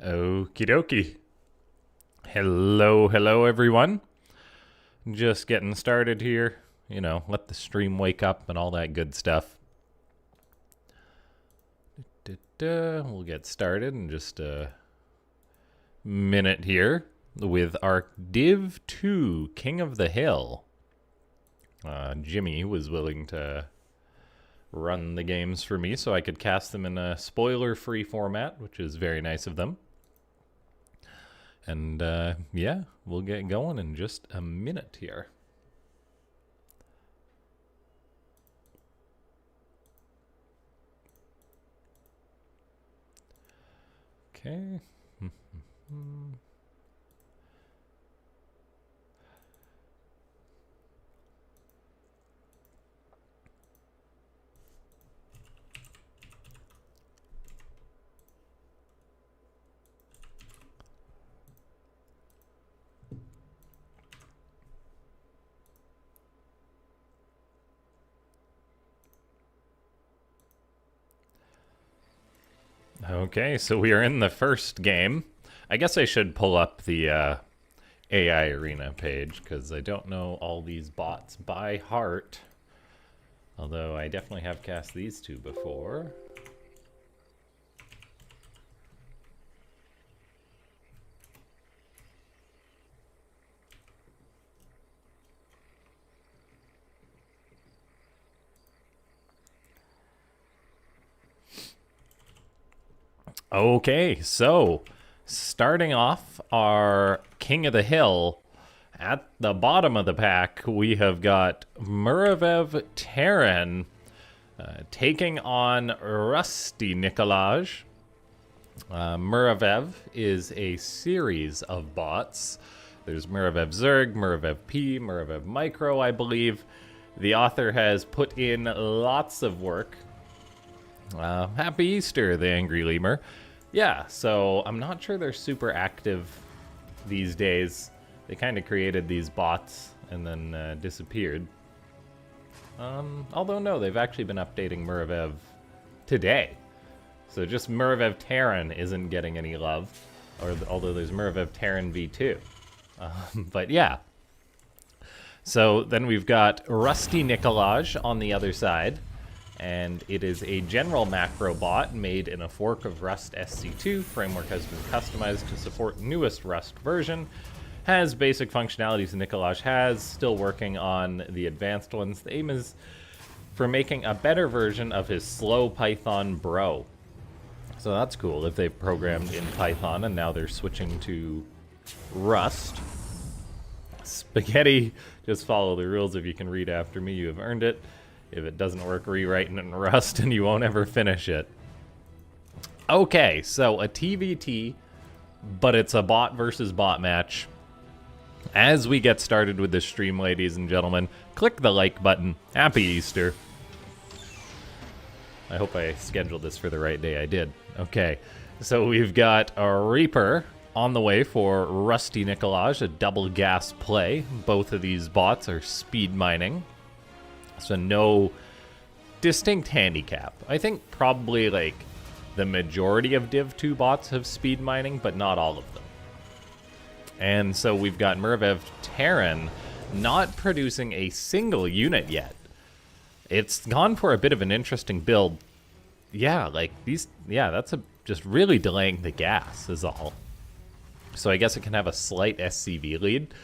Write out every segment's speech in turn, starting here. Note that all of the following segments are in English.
Okie dokie. Hello everyone. Just getting started here. You know, let the stream wake up and all that good stuff. We'll get started in just a minute here with our Div 2 King of the Hill. Jimmy was willing to run the games for me so I could cast them in a spoiler-free format, which is very nice of them. And yeah, we'll get going in just a minute here. Okay. Okay, so we are in the first game. I guess I should pull up the AI Arena page, because I don't know all these bots by heart. Although I definitely have cast these two before. Okay, so starting off our King of the Hill, at the bottom of the pack, we have got Muravev Terran taking on Rusty Nicolage. Muravev is a series of bots. There's Muravev Zerg, Muravev P, Muravev Micro, I believe. The author has put in lots of work. Happy Easter, the Angry Lemur. Yeah, so I'm not sure they're super active these days. They kind of created these bots and then disappeared. Although no, they've actually been updating Muravev today. So just Muravev Terran isn't getting any love, although there's Muravev Terran V2. But yeah. So then we've got Rusty Nicolage on the other side. And it is a general macro bot made in a fork of Rust SC2. Framework has been customized to support newest Rust version. Has basic functionalities Nicolage has, still working on the advanced ones. The aim is for making a better version of his slow Python bro. So that's cool if they've programmed in Python and now they're switching to Rust. Spaghetti, just follow the rules. If you can read after me, you have earned it. If it doesn't work, rewrite it in Rust and you won't ever finish it. Okay, so a TVT, but it's a bot versus bot match. As we get started with this stream, ladies and gentlemen, click the like button. Happy Easter. I hope I scheduled this for the right day. I did. Okay, so we've got a Reaper on the way for Rusty Nicolage, a double gas play. Both of these bots are speed mining. So no distinct handicap. I think probably like the majority of Div 2 bots have speed mining, but not all of them. And so we've got Muravev Terran not producing a single unit yet. It's gone for a bit of an interesting build. Yeah, like these, yeah, that's just really delaying the gas is all. So I guess it can have a slight SCV lead,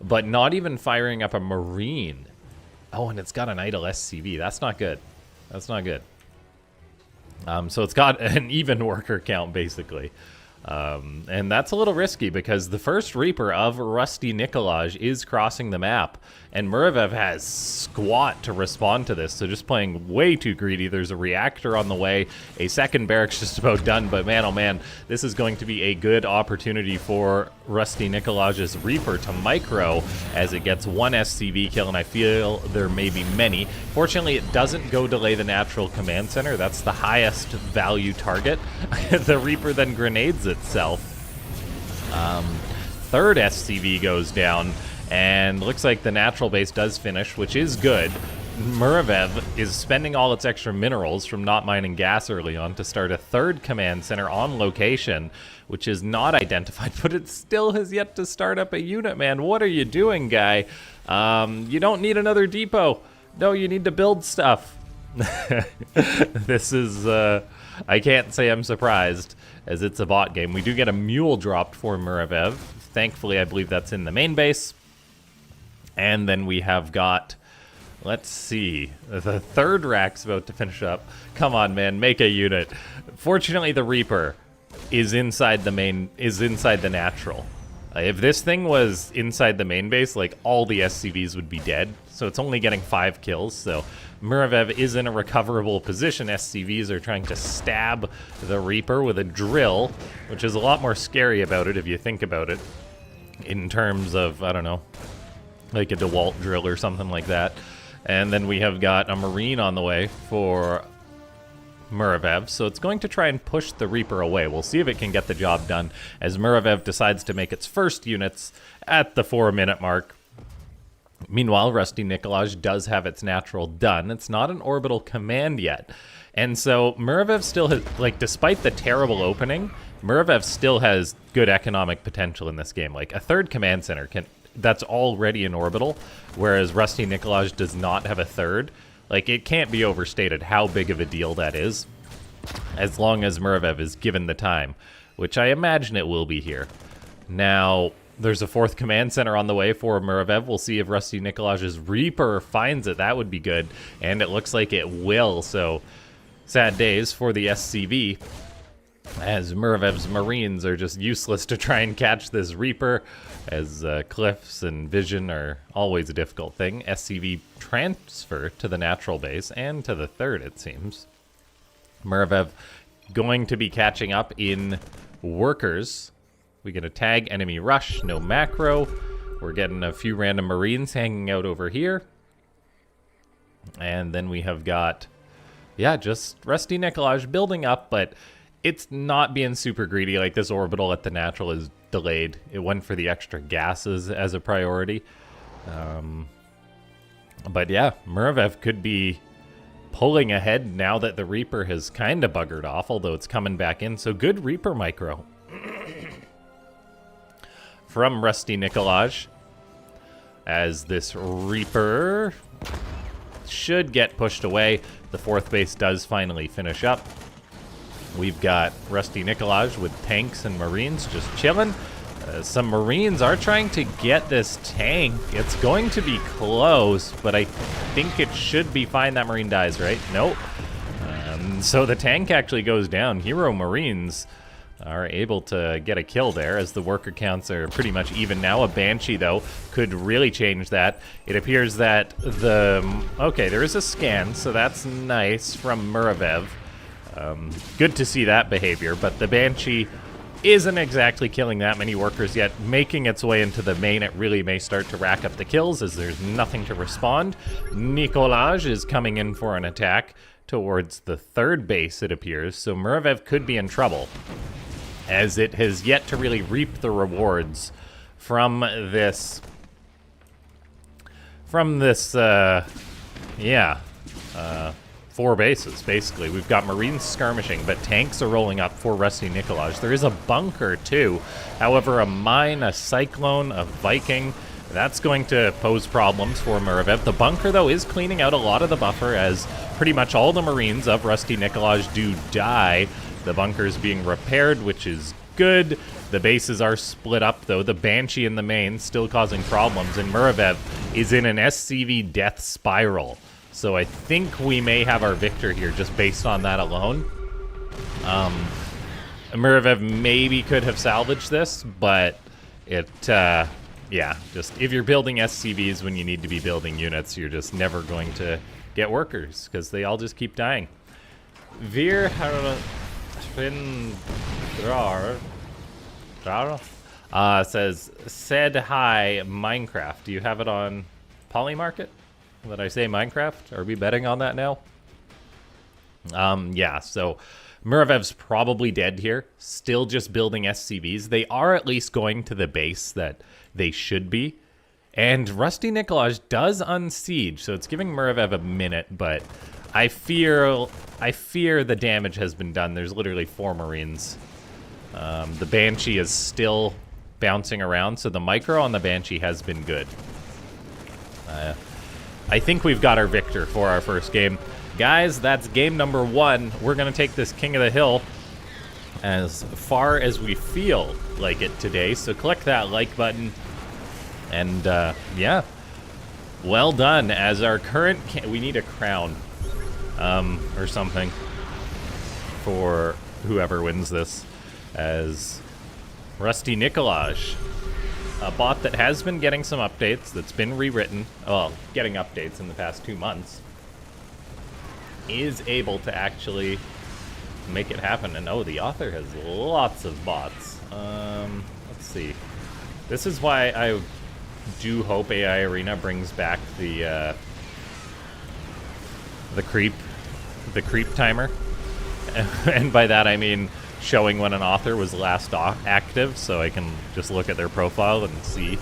but not even firing up a Marine. Oh, and it's got an idle SCV. That's not good. That's not good. So it's got an even worker count, basically. And that's a little risky because the first Reaper of Rusty Nicolage is crossing the map. And Muravev has squat to respond to this, so just playing way too greedy. There's a reactor on the way. A second barracks just about done, but man, oh man, this is going to be a good opportunity for Rusty Nicolage's Reaper to micro as it gets one SCV kill, and I feel there may be many. Fortunately, it doesn't go delay the natural command center. That's the highest value target. The Reaper then grenades itself. Third SCV goes down. And looks like the natural base does finish, which is good. Muravev is spending all its extra minerals from not mining gas early on to start a third command center on location, which is not identified, but it still has yet to start up a unit, man. What are you doing, guy? You don't need another depot. No, you need to build stuff. This is, I can't say I'm surprised, as it's a bot game. We do get a mule dropped for Muravev. Thankfully, I believe that's in the main base. And then we have got, let's see, the third rack's about to finish up. Come on, man, make a unit. Fortunately, the Reaper is inside the natural. If this thing was inside the main base, like, all the SCVs would be dead. So it's only getting 5 kills, so Muravev is in a recoverable position. SCVs are trying to stab the Reaper with a drill, which is a lot more scary about it if you think about it, in terms of, I don't know, like a DeWalt drill or something like that. And then we have got a Marine on the way for Muravev, so it's going to try and push the Reaper away. We'll see if it can get the job done as Muravev decides to make its first units at the 4-minute mark. Meanwhile, Rusty Nicolage does have its natural done. It's not an orbital command yet. And so Muravev still has, like, despite the terrible opening, Muravev still has good economic potential in this game. Like, a third command center that's already an orbital, whereas Rusty Nicolage does not have a third. Like, it can't be overstated how big of a deal that is, as long as Muravev is given the time, which I imagine it will be here. Now, there's a 4th command center on the way for Muravev. We'll see if Rusty Nicolage's Reaper finds it. That would be good, and it looks like it will, so sad days for the SCV, as Muravev's Marines are just useless to try and catch this Reaper, as cliffs and vision are always a difficult thing. SCV transfer to the natural base, and to the 3rd, it seems. Muravev going to be catching up in workers. We get a tag enemy rush, no macro. We're getting a few random Marines hanging out over here. And then we have got, yeah, just Rusty Nicolage building up, but it's not being super greedy. Like, this orbital at the natural is delayed. It went for the extra gases as a priority. But yeah, Muravev could be pulling ahead now that the Reaper has kind of buggered off, although it's coming back in. So good Reaper micro from Rusty Nicolage, as this Reaper should get pushed away. The 4th base does finally finish up. We've got Rusty Nicolage with tanks and Marines just chilling. Some Marines are trying to get this tank. It's going to be close, but I think it should be fine. That Marine dies, right? Nope. So the tank actually goes down. Hero Marines are able to get a kill there, as the worker counts are pretty much even now. A Banshee, though, could really change that. It appears that okay, there is a scan, so that's nice from Muravev. Good to see that behavior, but the Banshee isn't exactly killing that many workers yet. Making its way into the main, it really may start to rack up the kills, as there's nothing to respond. Nicolage is coming in for an attack towards the 3rd base, it appears, so Muravev could be in trouble, as it has yet to really reap the rewards from this, 4 bases, basically. We've got Marines skirmishing, but tanks are rolling up for Rusty Nicolage. There is a bunker, too. However, a mine, a cyclone, a Viking, that's going to pose problems for Muravev. The bunker, though, is cleaning out a lot of the buffer, as pretty much all the Marines of Rusty Nicolage do die. The bunker's being repaired, which is good. The bases are split up, though. The Banshee in the main still causing problems, and Muravev is in an SCV death spiral. So I think we may have our victor here just based on that alone. Muravev maybe could have salvaged this, but it, yeah, just if you're building SCVs when you need to be building units, you're just never going to get workers, because they all just keep dying. Veer said hi, Minecraft. Do you have it on Polymarket? Did I say Minecraft? Are we betting on that now? Yeah, so Muravev's probably dead here. Still just building SCVs. They are at least going to the base that they should be. And Rusty Nicolage does unsiege, so it's giving Muravev a minute, but I fear the damage has been done. There's literally 4 Marines. The Banshee is still bouncing around, so the micro on the Banshee has been good. I think we've got our victor for our first game. Guys, that's game number 1. We're going to take this King of the Hill as far as we feel like it today, so click that like button. And, yeah, well done. As our current... we need a crown, or something for whoever wins this. As Rusty Nicolage, a bot that has been getting some updates, that's been rewritten, well, getting updates in the past 2 months, is able to actually make it happen. And, oh, the author has lots of bots. Let's see. This is why I do hope AI Arena brings back the creep timer. And by that I mean showing when an author was last active, so I can just look at their profile and see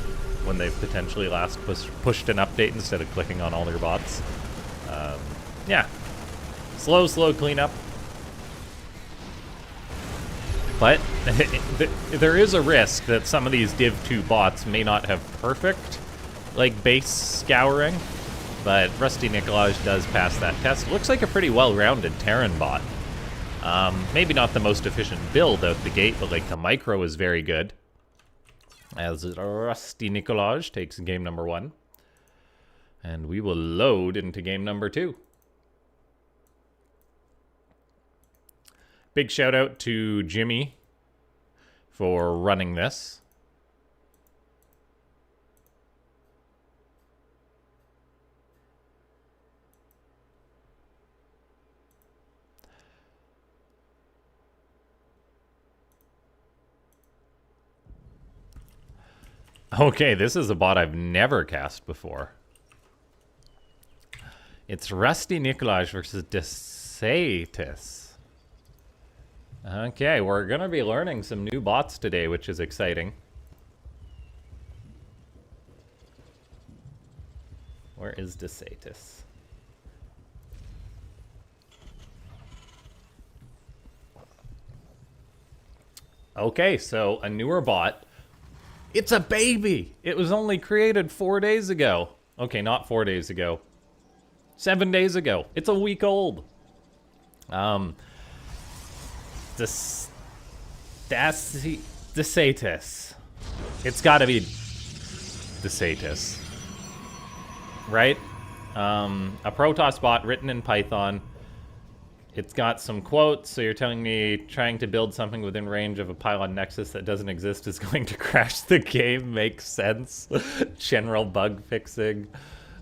when they've potentially last pushed an update instead of clicking on all their bots. Yeah. Slow cleanup. But there is a risk that some of these Div 2 bots may not have perfect, like, base scouring, but Rusty Nicolage does pass that test. Looks like a pretty well-rounded Terran bot. Maybe not the most efficient build out the gate, but, like, the micro is very good. As Rusty Nicolage takes game number 1. And we will load into game number 2. Big shout out to Jimmy for running this. Okay, this is a bot I've never cast before. It's Rusty Nicolage versus Dasyatis. Okay, we're going to be learning some new bots today, which is exciting. Where is Dasyatis? Okay, so a newer bot. It's a baby! It was only created 4 days ago. Okay, not 4 days ago. 7 days ago. It's a week old. Dasyatis. It's gotta be Dasyatis. Right? A Protoss bot written in Python. It's got some quotes, so you're telling me trying to build something within range of a pylon nexus that doesn't exist is going to crash the game. Makes sense. General bug fixing.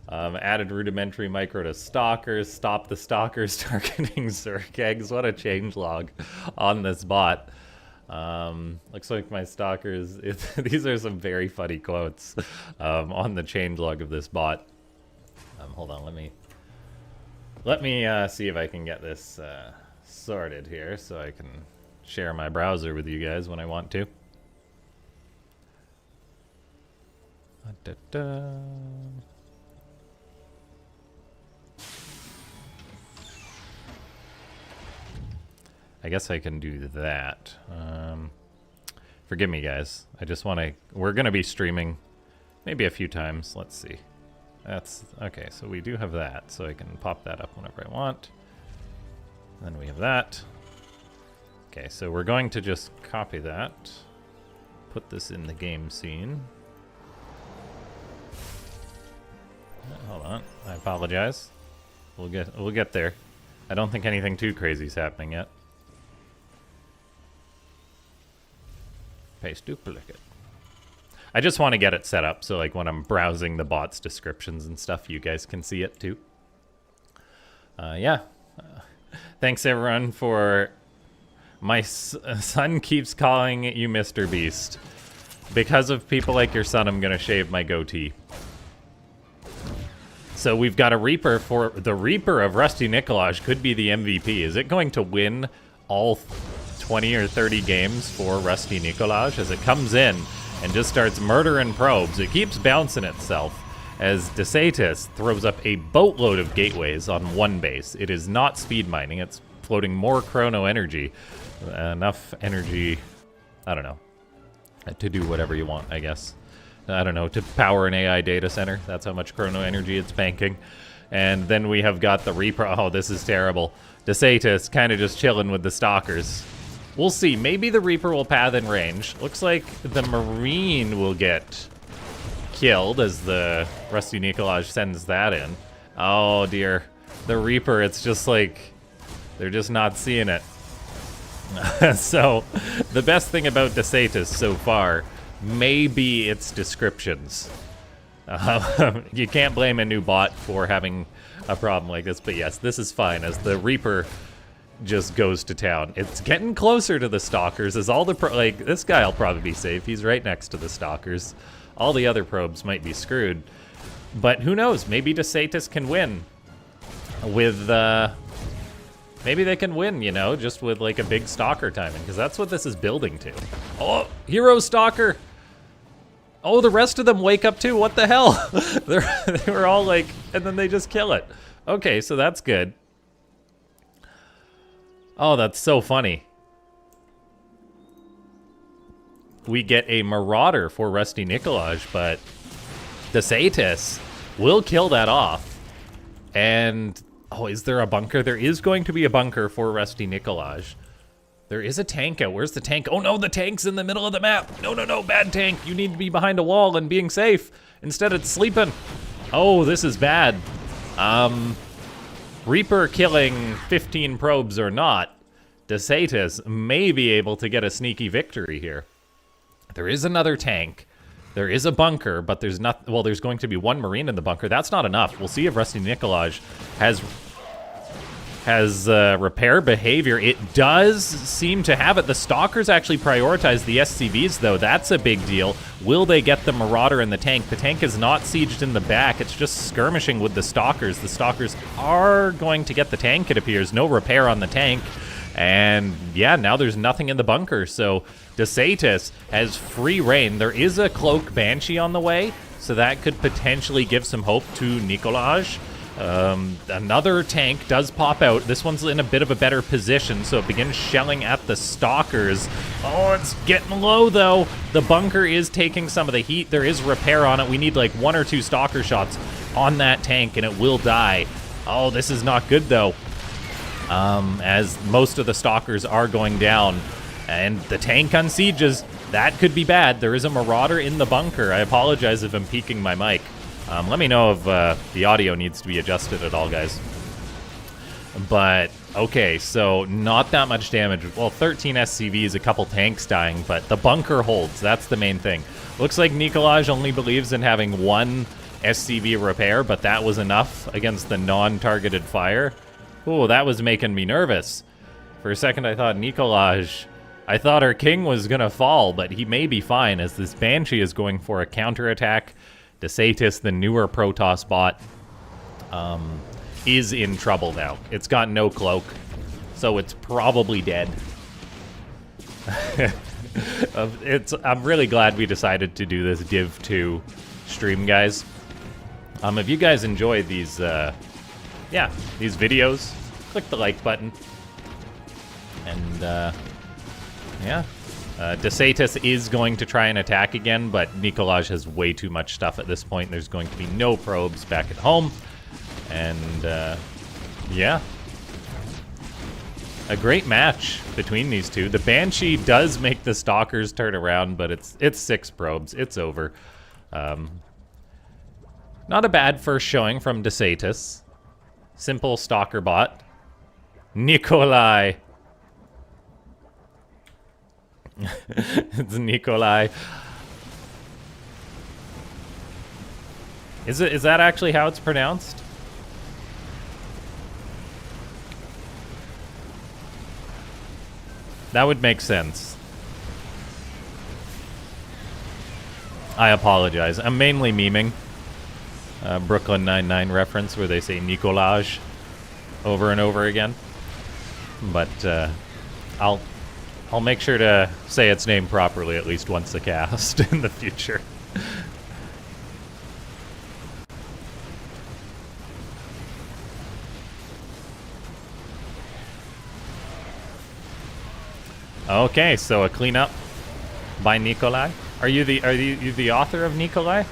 Added rudimentary micro to stalkers. Stop the stalkers targeting Zerg eggs. What a changelog on this bot. Looks like my stalkers... these are some very funny quotes on the changelog of this bot. Hold on, let me see if I can get this sorted here so I can share my browser with you guys when I want to. I guess I can do that. Forgive me, guys. I just want to... we're going to be streaming maybe a few times. Let's see. That's... okay, so we do have that, so I can pop that up whenever I want. Then we have that. Okay, so we're going to just copy that. Put this in the game scene. Hold on. I apologize. We'll get there. I don't think anything too crazy is happening yet. Paste duplicate. I just want to get it set up so, like, when I'm browsing the bot's descriptions and stuff, you guys can see it too. Yeah. Thanks everyone for... my son keeps calling you Mr. Beast. Because of people like your son, I'm gonna shave my goatee. So we've got a Reaper for... the Reaper of Rusty Nicolage could be the MVP. Is it going to win all 20 or 30 games for Rusty Nicolage? As it comes in, and just starts murdering probes. It keeps bouncing itself as Dasyatis throws up a boatload of gateways on one base. It is not speed mining. It's floating more chrono energy. Enough energy, I don't know, to do whatever you want, I guess. I don't know, to power an AI data center. That's how much chrono energy it's banking. And then we have got the Reaper. Oh, this is terrible. Dasyatis kind of just chilling with the Stalkers. We'll see. Maybe the Reaper will path in range. Looks like the Marine will get killed as the Rusty Nicolage sends that in. Oh, dear. The Reaper, it's just like, they're just not seeing it. So, the best thing about Dasyatis so far may be its descriptions. You can't blame a new bot for having a problem like this, but yes, this is fine as the Reaper just goes to town. It's getting closer to the Stalkers as all the like, this guy will probably be safe. He's right next to the Stalkers. All the other probes might be screwed, but who knows? Maybe Dasyatis can win with, maybe they can win, you know, just with like a big Stalker timing, because that's what this is building to. Oh, Hero Stalker! Oh, the rest of them wake up too. What the hell? They were all like, and then they just kill it. Okay, so that's good. Oh, that's so funny. We get a Marauder for Rusty Nicolage, but Dasyatis will kill that off. And, oh, is there a bunker? There is going to be a bunker for Rusty Nicolage. There is a tank out. Where's the tank? Oh no, the tank's in the middle of the map. No, no, no, bad tank. You need to be behind a wall and being safe. Instead it's sleeping. Oh, this is bad. Reaper killing 15 probes or not, Dasyatis may be able to get a sneaky victory here. There is another tank. There is a bunker, but there's not, well, there's going to be one Marine in the bunker. That's not enough. We'll see if Rusty Nicolage has repair behavior. It does seem to have it. The Stalkers actually prioritize the SCVs, though. That's a big deal. Will they get the Marauder in the tank? The tank is not sieged in the back. It's just skirmishing with the Stalkers. The Stalkers are going to get the tank, it appears. No repair on the tank. And yeah, now there's nothing in the bunker. So Dasyatis has free reign. There is a Cloak Banshee on the way, so that could potentially give some hope to Nicolage. Another tank does pop out. This one's in a bit of a better position, so it begins shelling at the Stalkers. Oh, it's getting low, though. The bunker is taking some of the heat. There is repair on it. We need like 1 or 2 Stalker shots on that tank, and it will die. Oh, this is not good, though. As most of the Stalkers are going down, and the tank unsieges. That could be bad. There is a Marauder in the bunker. I apologize if I'm peeking my mic. Let me know if the audio needs to be adjusted at all, guys. But, okay, so not that much damage. Well, 13 SCVs, a couple tanks dying, but the bunker holds. That's the main thing. Looks like Nicolage only believes in having 1 SCV repair, but that was enough against the non-targeted fire. Ooh, that was making me nervous. For a second, I thought Nicolage... I thought our king was gonna fall, but he may be fine, as this Banshee is going for a counterattack. Dasyatis, the newer Protoss bot, is in trouble now. It's got no cloak, so it's probably dead. I'm really glad we decided to do this Div 2 stream, guys. If you guys enjoy these, these videos, click the like button. And, Dasyatis is going to try and attack again, but Nicolage has way too much stuff at this point. There's going to be no probes back at home. And, yeah. A great match between these two. The Banshee does make the Stalkers turn around, but it's 6 probes. It's over. Not a bad first showing from Dasyatis. Simple Stalker bot. Nikolai. It's Nikolai. Is that actually how it's pronounced? That would make sense. I apologize. I'm mainly memeing. Brooklyn Nine-Nine reference where they say Nicolage over and over again. But I'll I'll make sure to say its name properly at least once a cast in the future. Okay, so a cleanup by Nicolage. Are you the author of Nicolage?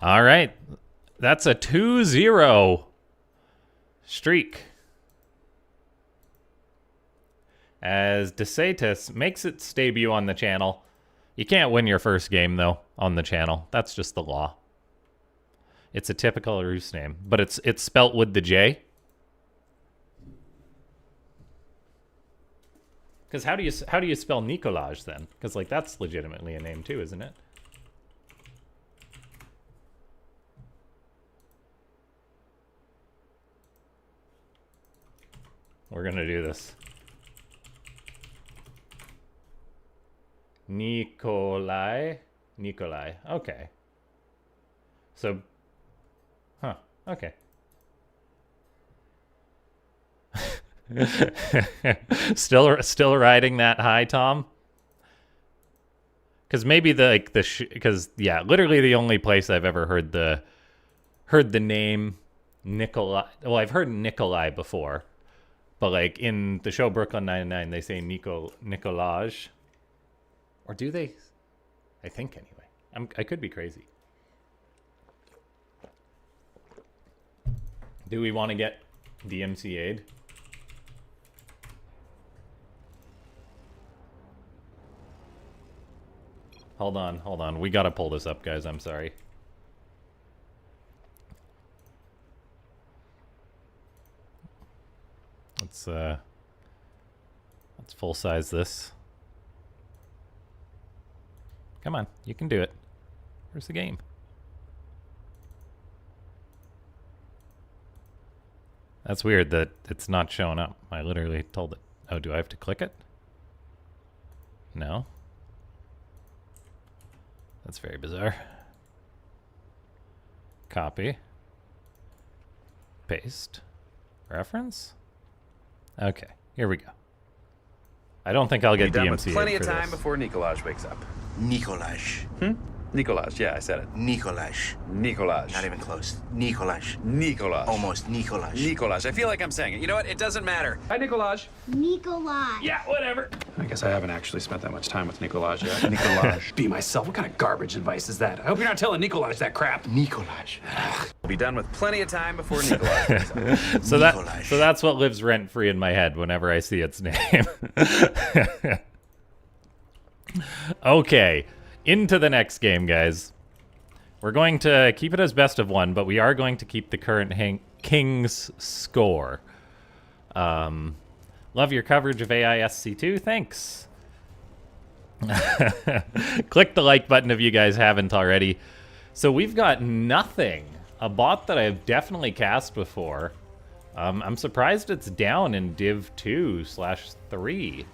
All right, that's a 2-0 streak. As Dasyatis makes its debut on the channel. You can't win your first game, though, on the channel. That's just the law. It's a typical Rus name, but it's spelt with the J. Because how do you spell Nicolage then? Because like that's legitimately a name too, isn't it? We're gonna do this. Nicolai. Okay. So, huh? Okay. still riding that high, Tom. Because maybe because yeah, literally the only place I've ever heard the name Nicolai. Well, I've heard Nicolai before. But like in the show Brooklyn Nine-Nine, they say Nicolage, or do they? I think anyway. I could be crazy. Do we want to get DMCA'd? Hold on. We gotta pull this up, guys. I'm sorry. Let's full size this. Come on, you can do it. Where's the game? That's weird that it's not showing up. I literally told it. Oh, do I have to click it? No. That's very bizarre. Copy. Paste. Reference? Okay, here we go. I don't think I'll get DMCA'd plenty of for time this. before Nicolage wakes up. Nicolage. Nicolage, yeah, I said it. Nicolage. Nicolage. Not even close. Nicolage. Nicolage. Almost Nicolage. Nicolage. I feel like I'm saying it. You know what? It doesn't matter. Hi, Nicolage. Nicolage. Yeah, whatever. I guess I haven't actually spent that much time with Nicolage yet. Nicolage. Be myself. What kind of garbage advice is that? I hope you're not telling Nicolage that crap. Nicolage. We'll be done with plenty of time before Nicolage wakes up. So that's what lives rent free in my head whenever I see its name. Okay, into the next game, guys. We're going to keep it as best of one, but we are going to keep the current King's score. Love your coverage of AISC2. Thanks. Click the like button if you guys haven't already. So we've got nothing. A bot that I've definitely cast before. I'm surprised it's down in Div 2/3.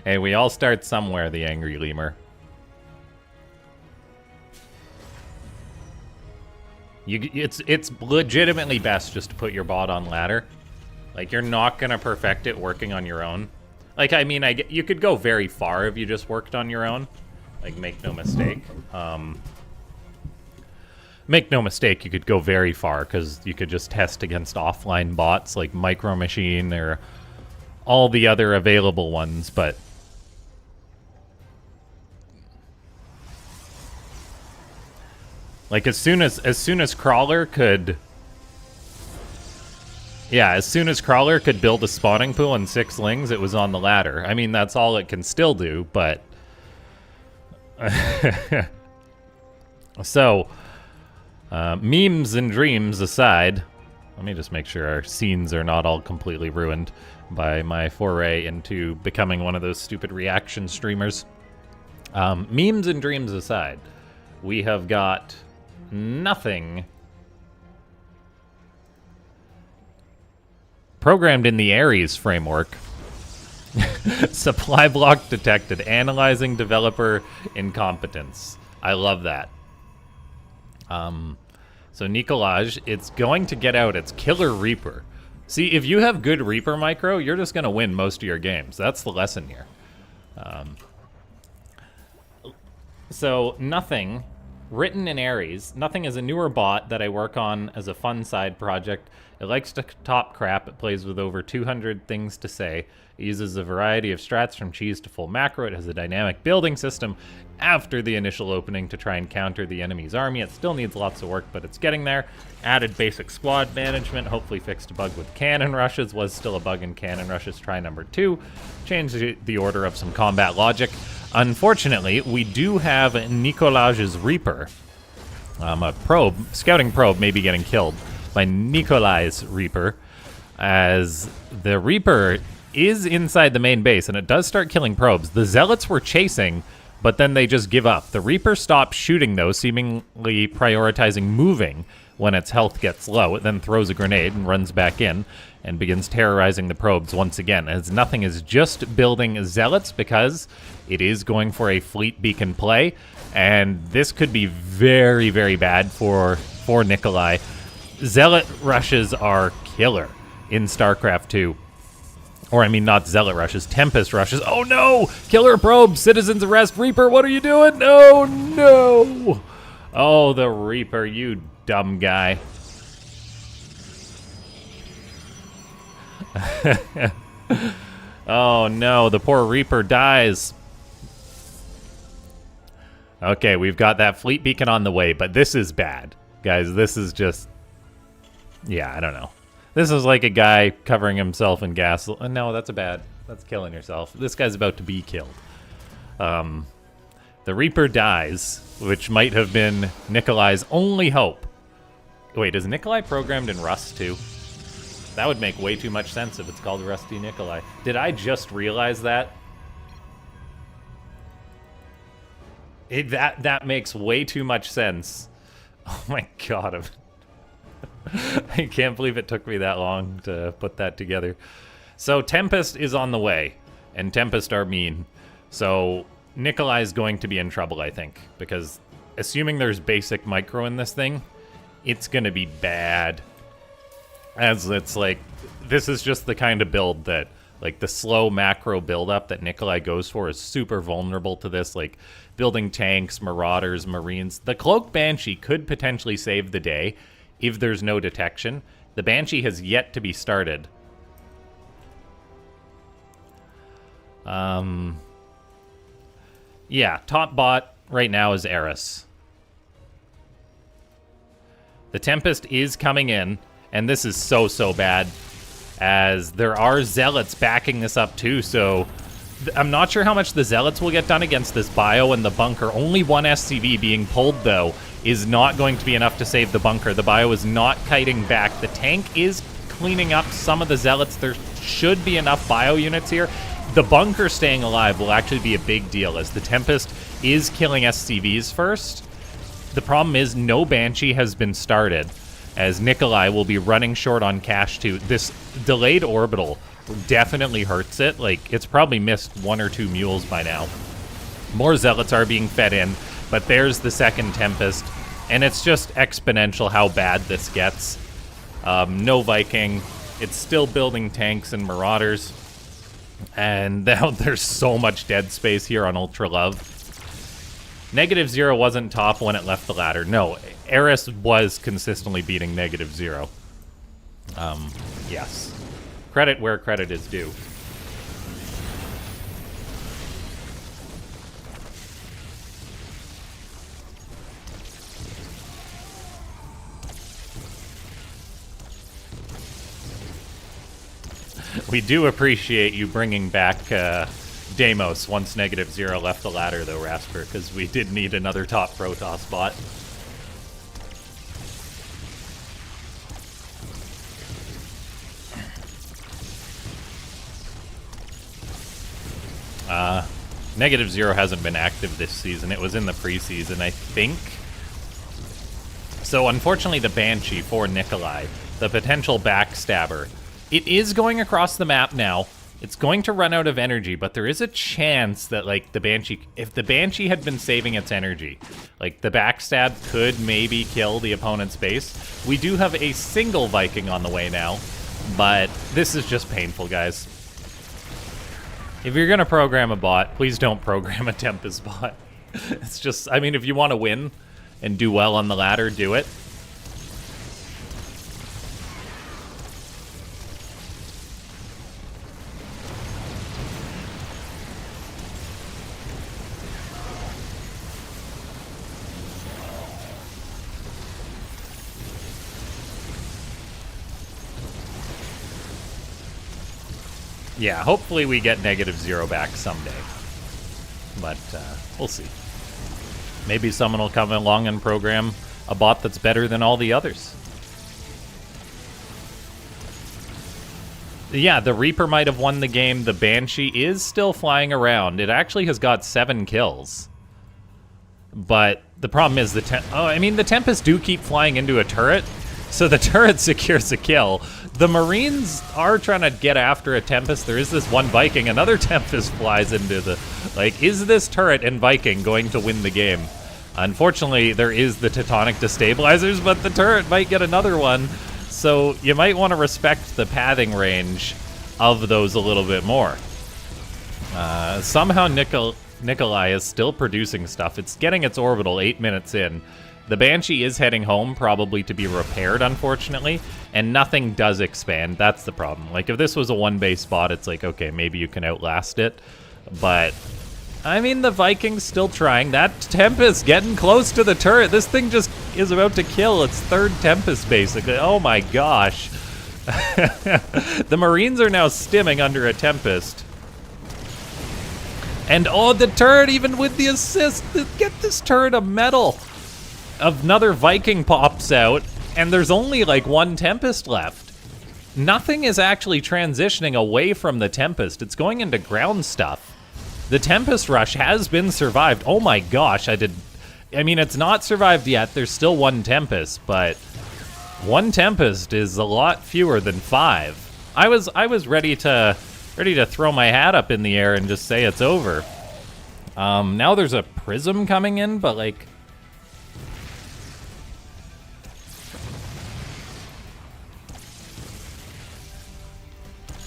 Hey, we all start somewhere, the angry lemur. It's legitimately best just to put your bot on ladder. Like, you're not gonna perfect it working on your own. Like, I mean, you could go very far if you just worked on your own. Like, make no mistake. Make no mistake, you could go very far, because you could just test against offline bots like Micro Machine or all the other available ones, but like as soon as Crawler could, yeah, as soon as Crawler could build a spawning pool and 6 lings, it was on the ladder. I mean, that's all it can still do, but so memes and dreams aside, let me just make sure our scenes are not all completely ruined by my foray into becoming one of those stupid reaction streamers. Memes and dreams aside, we have got nothing programmed in the Ares framework Supply block detected. Analyzing developer incompetence. I love that. So Nicolage, it's going to get out its Killer Reaper. See, if you have good Reaper micro, you're just going to win most of your games. That's the lesson here. So Nothing, written in Aries. Nothing is a newer bot that I work on as a fun side project. It likes to top crap. It plays with over 200 things to say. It uses a variety of strats from cheese to full macro. It has a dynamic building system after the initial opening to try and counter the enemy's army. It still needs lots of work, but it's getting there. Added basic squad management, hopefully fixed a bug with cannon rushes. Was still a bug in cannon rushes, try number 2. Changed the order of some combat logic. Unfortunately, we do have Nicolage's Reaper. A probe, scouting probe may be getting killed by Nicolai's Reaper, as the Reaper is inside the main base, and it does start killing probes. The Zealots were chasing, but then they just give up. The Reaper stops shooting, though, seemingly prioritizing moving when its health gets low. It then throws a grenade and runs back in and begins terrorizing the probes once again, as Nothing is just building Zealots because it is going for a fleet beacon play, and this could be very, very bad for Nicolai. Zealot rushes are killer in StarCraft 2. Or, I mean, not Zealot rushes, Tempest rushes. Oh, no! Killer probe! Citizens arrest Reaper! What are you doing? No, no! Oh, the Reaper, you dumb guy. Oh, no, the poor Reaper dies. Okay, we've got that fleet beacon on the way, but this is bad. Guys, this is just... Yeah, I don't know. This is like a guy covering himself in gas. No, that's that's killing yourself. This guy's about to be killed. The Reaper dies, which might have been Nicolai's only hope. Wait, is Nicolai programmed in Rust too? That would make way too much sense if it's called Rusty Nicolai. Did I just realize that? That makes way too much sense. Oh my god. I can't believe it took me that long to put that together. So Tempest is on the way, and Tempest are mean. So Nicolai is going to be in trouble, I think, because assuming there's basic micro in this thing, it's going to be bad. As it's like, this is just the kind of build that, like, the slow macro buildup that Nicolai goes for is super vulnerable to this, like, building tanks, marauders, marines. The Cloak Banshee could potentially save the day if there's no detection. The Banshee has yet to be started. Yeah, top bot right now is Eris. The Tempest is coming in, and this is so bad, as there are Zealots backing this up too, so I'm not sure how much the Zealots will get done against this bio and the bunker. Only one SCV being pulled, though, is not going to be enough to save the bunker. The bio is not kiting back. The tank is cleaning up some of the Zealots. There should be enough bio units here. The bunker staying alive will actually be a big deal, as the Tempest is killing SCVs first. The problem is no Banshee has been started, as Nicolai will be running short on cash too. This delayed orbital definitely hurts it. Like, it's probably missed 1 or 2 mules by now. More Zealots are being fed in, but there's the second Tempest, and it's just exponential how bad this gets. No Viking. It's still building tanks and marauders, and now there's so much dead space here on Ultra Love. -0 wasn't top when it left the ladder. No, Eris was consistently beating -0. Yes. Credit where credit is due. We do appreciate you bringing back Deimos once -0 left the ladder, though, Rasper, because we did need another top Protoss bot. -0 hasn't been active this season. It was in the preseason, I think. So, unfortunately, the Banshee for Nicolai, the potential backstabber, it is going across the map now. It's going to run out of energy, but there is a chance that, like, the Banshee... If the Banshee had been saving its energy, like, the backstab could maybe kill the opponent's base. We do have a single Viking on the way now, but this is just painful, guys. If you're gonna program a bot, please don't program a Tempest bot. It's just... I mean, if you want to win and do well on the ladder, do it. Yeah, hopefully we get -0 back someday. But we'll see. Maybe someone will come along and program a bot that's better than all the others. Yeah, the Reaper might have won the game. The Banshee is still flying around. It actually has got 7 kills. But the problem is the Tempests do keep flying into a turret, so the turret secures a kill. The Marines are trying to get after a Tempest. There is this one Viking. Another Tempest flies into the... Like, is this turret and Viking going to win the game? Unfortunately, there is the Teutonic Destabilizers, but the turret might get another one. So you might want to respect the pathing range of those a little bit more. Somehow Nicolage is still producing stuff. It's getting its orbital 8 minutes in. The Banshee is heading home, probably to be repaired, unfortunately, and nothing does expand. That's the problem. Like, if this was a one-base spot, it's like, okay, maybe you can outlast it. But, I mean, the Viking's still trying. That Tempest getting close to the turret. This thing just is about to kill its 3rd Tempest, basically. Oh my gosh. The Marines are now stimming under a Tempest. And, oh, the turret, even with the assist, get this turret a medal. Another Viking pops out, and there's only like 1 Tempest left. Nothing is actually transitioning away from the Tempest. It's going into ground stuff. The Tempest rush has been survived. Oh my gosh, I mean, it's not survived yet. There's still 1 Tempest, but 1 Tempest is a lot fewer than 5. I was ready to throw my hat up in the air and just say it's over. Now there's a Prism coming in, but like...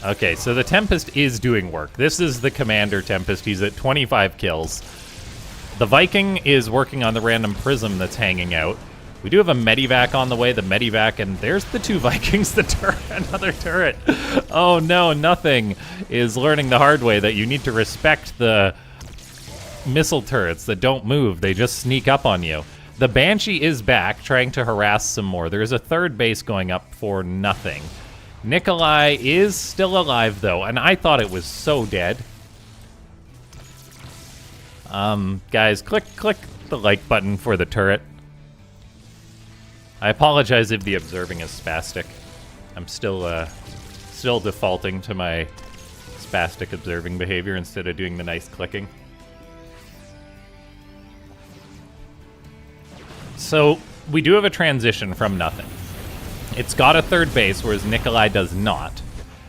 Okay, so the Tempest is doing work. This is the Commander Tempest. He's at 25 kills. The Viking is working on the random Prism that's hanging out. We do have a Medivac on the way, the Medivac, and there's the 2 Vikings, the turret, another turret. Oh no, nothing is learning the hard way that you need to respect the missile turrets that don't move. They just sneak up on you. The Banshee is back, trying to harass some more. There is a 3rd base going up for nothing. Nicolage is still alive, though, and I thought it was so dead. Guys, click the like button for the turret. I apologize if the observing is spastic. I'm still defaulting to my spastic observing behavior instead of doing the nice clicking. So, we do have a transition from nothing. It's got a 3rd base, whereas Nicolage does not.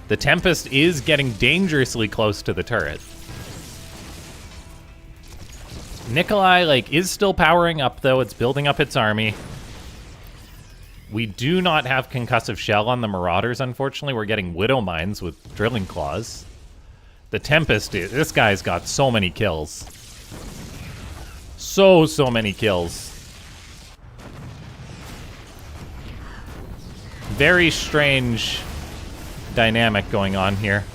The Tempest is getting dangerously close to the turret. Nicolage, like, is still powering up, though. It's building up its army. We do not have Concussive Shell on the Marauders, unfortunately. We're getting Widow Mines with Drilling Claws. The Tempest, this guy's got so many kills. So many kills. Very strange dynamic going on here.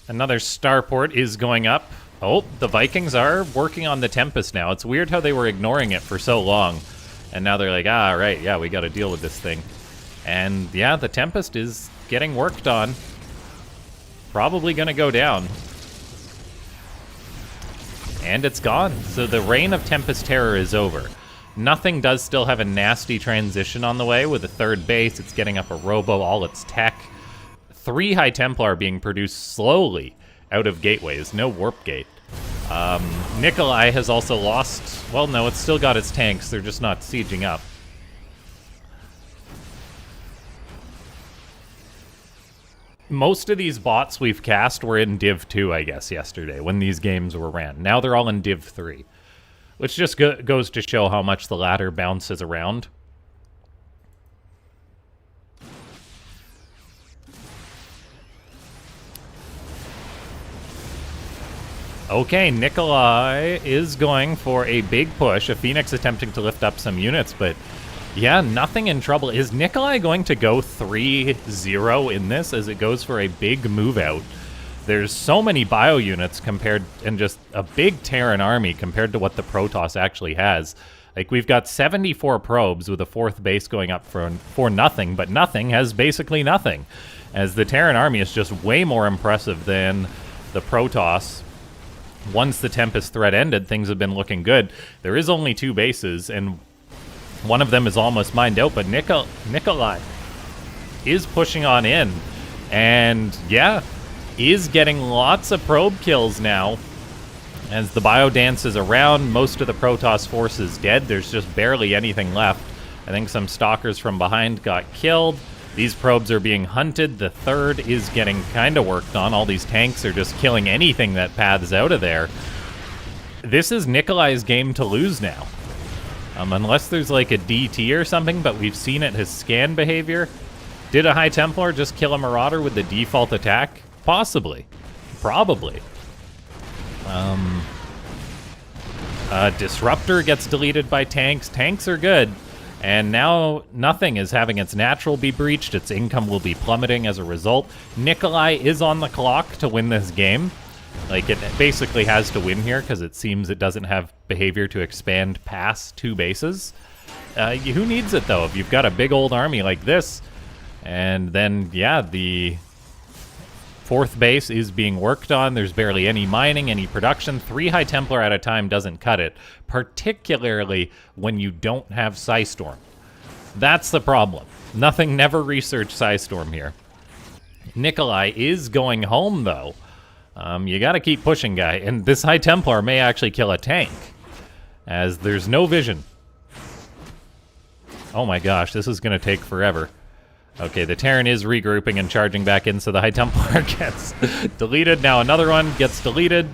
Another starport is going up. Oh, the Vikings are working on the Tempest now. It's weird how they were ignoring it for so long. And now they're like, ah, right, yeah, we got to deal with this thing. And yeah, the Tempest is getting worked on. Probably going to go down. And it's gone. So the reign of Tempest Terror is over. Nothing does still have a nasty transition on the way with a 3rd base. It's getting up a robo, all its tech. 3 High Templar being produced slowly out of gateways. No warp gate. Nicolage has also lost... Well, no, it's still got its tanks. They're just not sieging up. most of these bots we've cast were in Div 2, I guess, yesterday, when these games were ran. Now they're all in Div 3, which just goes to show how much the ladder bounces around. Okay, Nicolai is going for a big push. A Phoenix attempting to lift up some units, but yeah, nothing in trouble. Is Nicolai going to go 3-0 in this as it goes for a big move out? There's so many bio units compared, and just a big Terran army compared to what the Protoss actually has. Like, we've got 74 probes with a 4th base going up for nothing, but nothing has basically nothing. As the Terran army is just way more impressive than the Protoss. Once the Tempest threat ended, things have been looking good. There is only 2 bases, and one of them is almost mined out, but Nicolai is pushing on in. And, yeah, is getting lots of probe kills now. As the bio dances around, most of the Protoss force is dead. There's just barely anything left. I think some stalkers from behind got killed. These probes are being hunted. The 3rd is getting kind of worked on. All these tanks are just killing anything that paths out of there. This is Nicolai's game to lose now. Unless there's like a DT or something, but we've seen it, his scan behavior. Did a High Templar just kill a Marauder with the default attack? Possibly. Probably. Disruptor gets deleted by tanks. Tanks are good. And now nothing is having its natural be breached. Its income will be plummeting as a result. Nicolai is on the clock to win this game. Like, it basically has to win here because it seems it doesn't have behavior to expand past 2 bases. Who needs it, though? If you've got a big old army like this, and then, yeah, the 4th base is being worked on. There's barely any mining, any production. 3 High Templar at a time doesn't cut it, particularly when you don't have Psystorm. That's the problem. Nothing, never researched Psystorm here. Nicolai is going home, though. You gotta keep pushing, guy. And this High Templar may actually kill a tank, as there's no vision. Oh my gosh, this is gonna take forever. Okay, the Terran is regrouping and charging back in, so the High Templar gets deleted. Now another one gets deleted,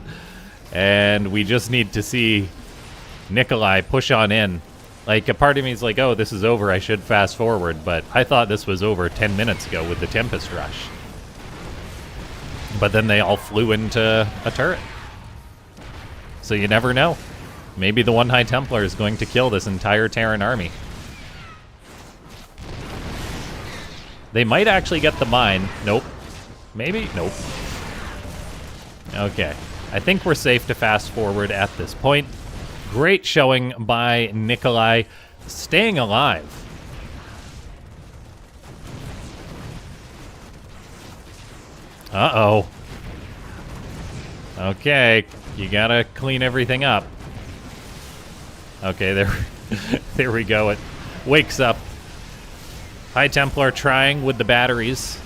and we just need to see Nicolai push on in. Like, a part of me is like, oh, this is over, I should fast forward, but I thought this was over 10 minutes ago with the Tempest Rush. But then they all flew into a turret. So you never know. Maybe the one High Templar is going to kill this entire Terran army. They might actually get the mine. Nope. Maybe? Nope. Okay. I think we're safe to fast forward at this point. Great showing by Nicolai, staying alive. Uh-oh. Okay, you gotta clean everything up. Okay, there we go. It wakes up. High Templar trying with the batteries.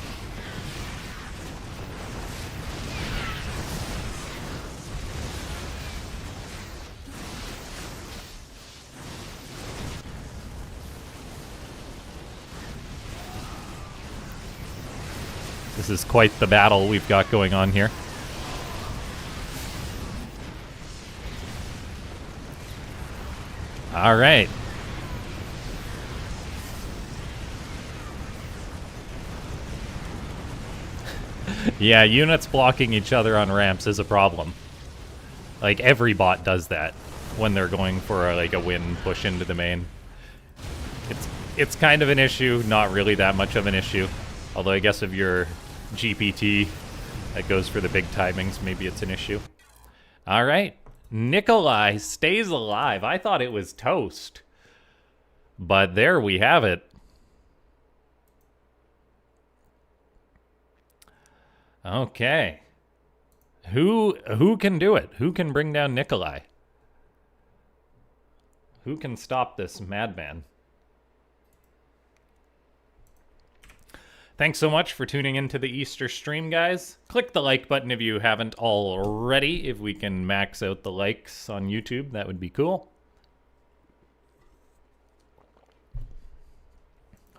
This is quite the battle we've got going on here. All right. Yeah, units blocking each other on ramps is a problem. Like, every bot does that when they're going for like a win push into the main. It's kind of an issue, not really that much of an issue. Although I guess if you're GPT that goes for the big timings, maybe it's an issue. All right. Nicolai stays alive. I thought it was toast. But there we have it. Okay. Who can do it? Who can bring down Nicolai? Who can stop this madman? Thanks so much for tuning into the Easter stream, guys. Click the like button if you haven't already. If we can max out the likes on YouTube, that would be cool.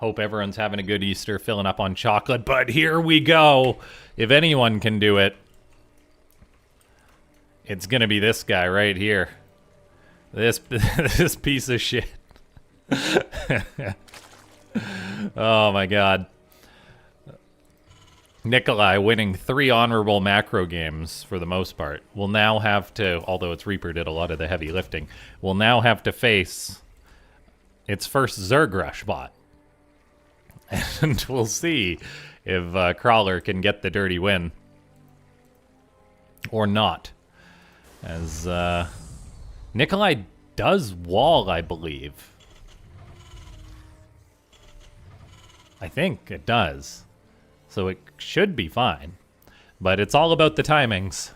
Hope everyone's having a good Easter, filling up on chocolate. But here we go. If anyone can do it, it's gonna be this guy right here. This piece of shit. Oh my god. Nicolai winning 3 honorable macro games for the most part. Will now have to, although its Reaper did a lot of the heavy lifting, will now have to face its first Zerg Rush bot. And we'll see if Crawler can get the dirty win. Or not. As Nicolai does wall, I believe. I think it does. So it should be fine. But it's all about the timings.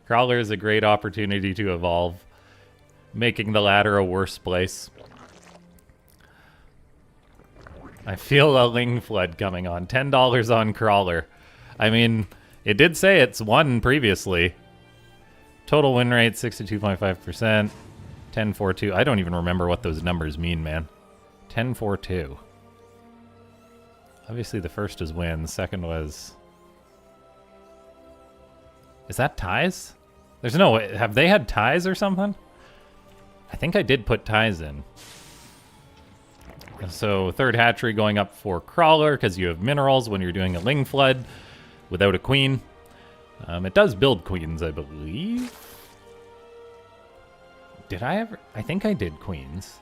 Crawler is a great opportunity to evolve, making the ladder a worse place. I feel a Ling Flood coming on. $10 on Crawler. I mean, it did say it's won previously. Total win rate, 62.5%. 10-4-2. I don't even remember what those numbers mean, man. 10-4-2. Obviously, the first is win. The second was... Is that ties? There's no... Have they had ties or something? I think I did put ties in. So, third hatchery going up for Crawler, because you have minerals when you're doing a Ling Flood without a queen. It does build queens, I believe. Did I ever? I think I did queens.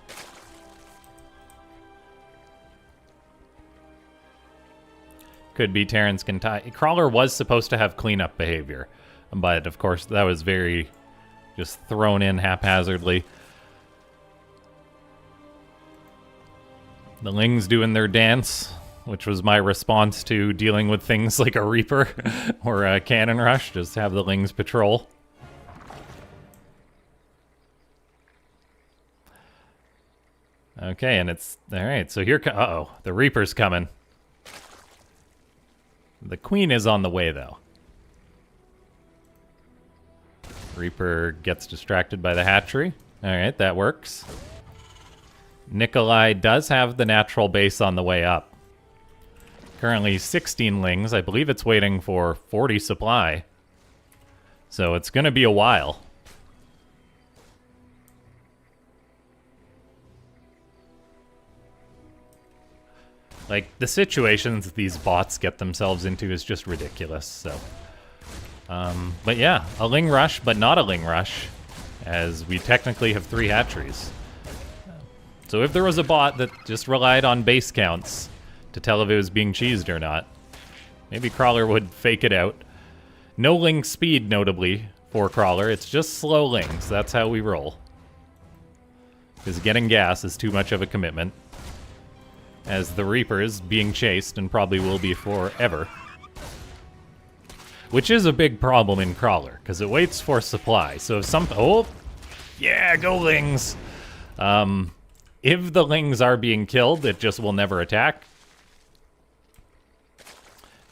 Could be Terrence can tie. Crawler was supposed to have cleanup behavior, but of course that was very just thrown in haphazardly. The Lings doing their dance, which was my response to dealing with things like a Reaper or a Cannon Rush. Just have the Lings patrol. Okay, and it's... Alright, so here... Uh-oh, the Reaper's coming. The Queen is on the way, though. Reaper gets distracted by the hatchery. Alright, that works. Nicolai does have the natural base on the way up. Currently 16 Lings. I believe it's waiting for 40 supply. So it's going to be a while. Like, the situations these bots get themselves into is just ridiculous, so... but yeah, a Ling Rush, but not a Ling Rush, as we technically have 3 hatcheries. So if there was a bot that just relied on base counts to tell if it was being cheesed or not, maybe Crawler would fake it out. No Ling speed, notably, for Crawler. It's just slow Lings. That's how we roll. Because getting gas is too much of a commitment. As the Reaper is being chased and probably will be forever. Which is a big problem in Crawler, because it waits for supply. So if some... Oh! Yeah, go Lings! If the Lings are being killed, it just will never attack.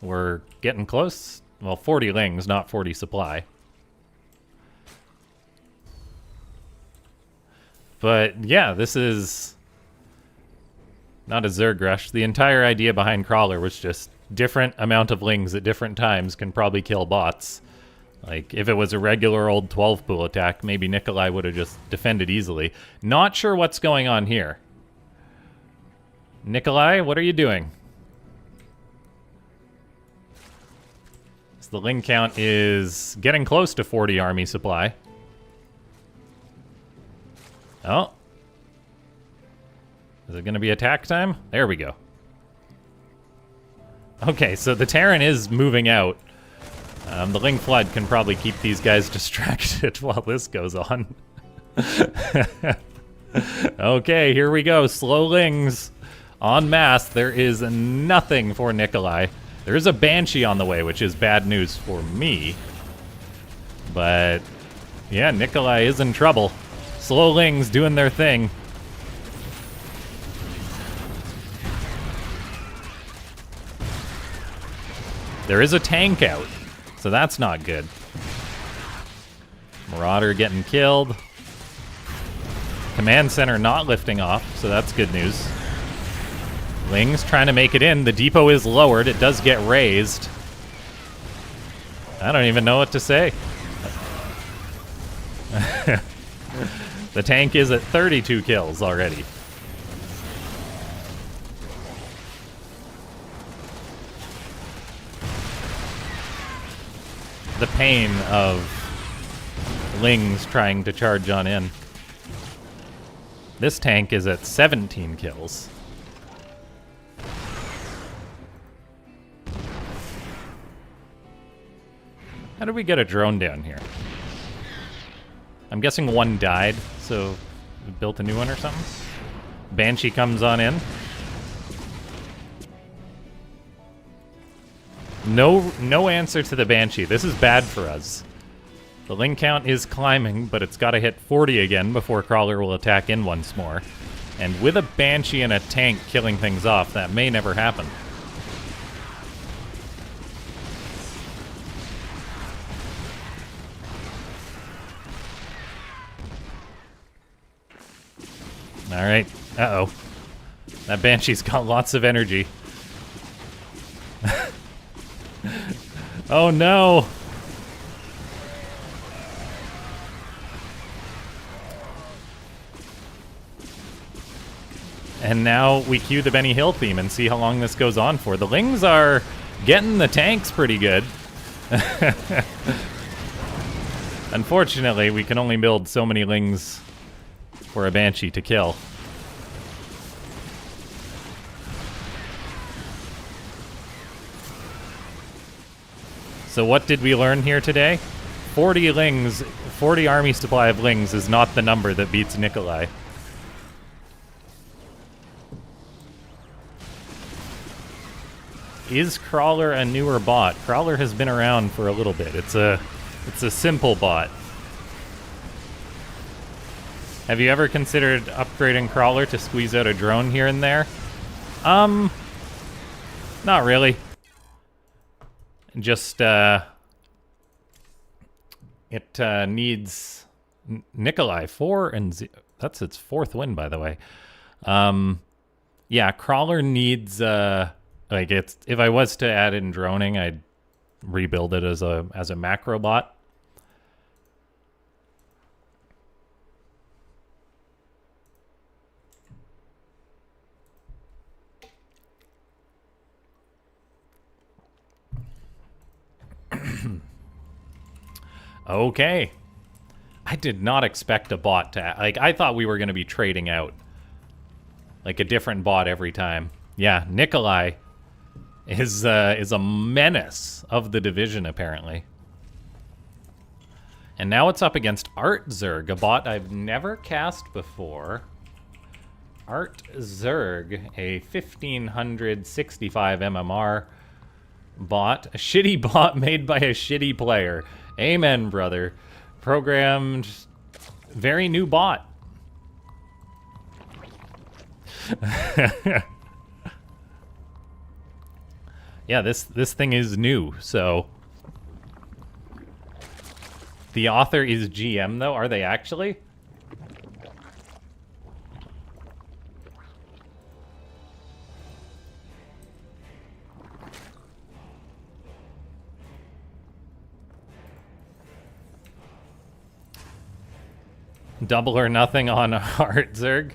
We're getting close. Well, 40 Lings, not 40 supply. But yeah, this is... not a Zerg Rush. The entire idea behind Crawler was just different amount of Lings at different times can probably kill bots. Like, if it was a regular old 12-pool attack, maybe Nicolai would have just defended easily. Not sure what's going on here. Nicolai, what are you doing? So the Ling count is getting close to 40 army supply. Oh. Is it going to be attack time? There we go. Okay, so the Terran is moving out. The Ling Flood can probably keep these guys distracted while this goes on. Okay, here we go. Slow Lings. En masse. There is nothing for Nicolai. There is a Banshee on the way, which is bad news for me. But, yeah, Nicolai is in trouble. Slow Lings doing their thing. There is a tank out, so that's not good. Marauder getting killed. Command center not lifting off, so that's good news. Ling's trying to make it in. The depot is lowered. It does get raised. I don't even know what to say. The tank is at 32 kills already. The pain of Ling's trying to charge on in. This tank is at 17 kills. How did we get a drone down here? I'm guessing one died, so we built a new one or something? Banshee comes on in. No answer to the Banshee. This is bad for us. The Ling count is climbing, but it's got to hit 40 again before Crawler will attack in once more. And with a Banshee and a tank killing things off, that may never happen. Alright. Uh-oh. That Banshee's got lots of energy. Oh no! And now we cue the Benny Hill theme and see how long this goes on for. The Lings are getting the tanks pretty good. Unfortunately, we can only build so many Lings for a Banshee to kill. So what did we learn here today? 40 Lings, 40 army supply of Lings is not the number that beats Nicolai. Is Crawler a newer bot? Crawler has been around for a little bit. It's a simple bot. Have you ever considered upgrading Crawler to squeeze out a drone here and there? Not really. Just, it needs Nicolai 4 and that's its 4th win, by the way. Yeah, Crawler needs, like it's, if I was to add in droning, I'd rebuild it as a macro bot. Okay. I did not expect a bot to... Like, I thought we were going to be trading out. Like, a different bot every time. Yeah, Nicolai is a menace of the division, apparently. And now it's up against ArtZerg, a bot I've never cast before. ArtZerg, a 1565 MMR bot. A shitty bot made by a shitty player. Amen, brother. Programmed, very new bot. Yeah, this thing is new, so... The author is GM, though? Are they actually? Double or nothing on ArtZerg.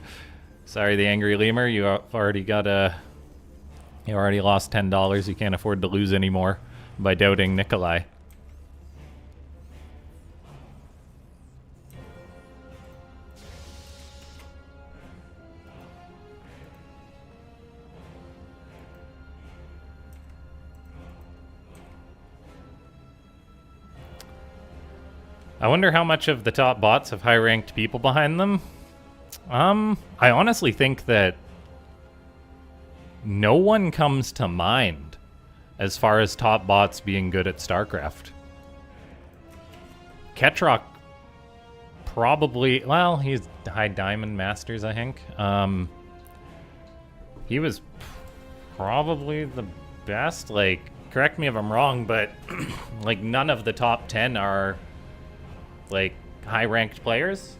Sorry, the Angry Lemur. You already got you already lost $10. You can't afford to lose anymore by doubting Nicolai. I wonder how much of the top bots have high-ranked people behind them. I honestly think that no one comes to mind as far as top bots being good at StarCraft. Ketrock probably, well, he's High Diamond Masters, I think. He was probably the best. Like, correct me if I'm wrong, but like none of the top 10 are like high-ranked players.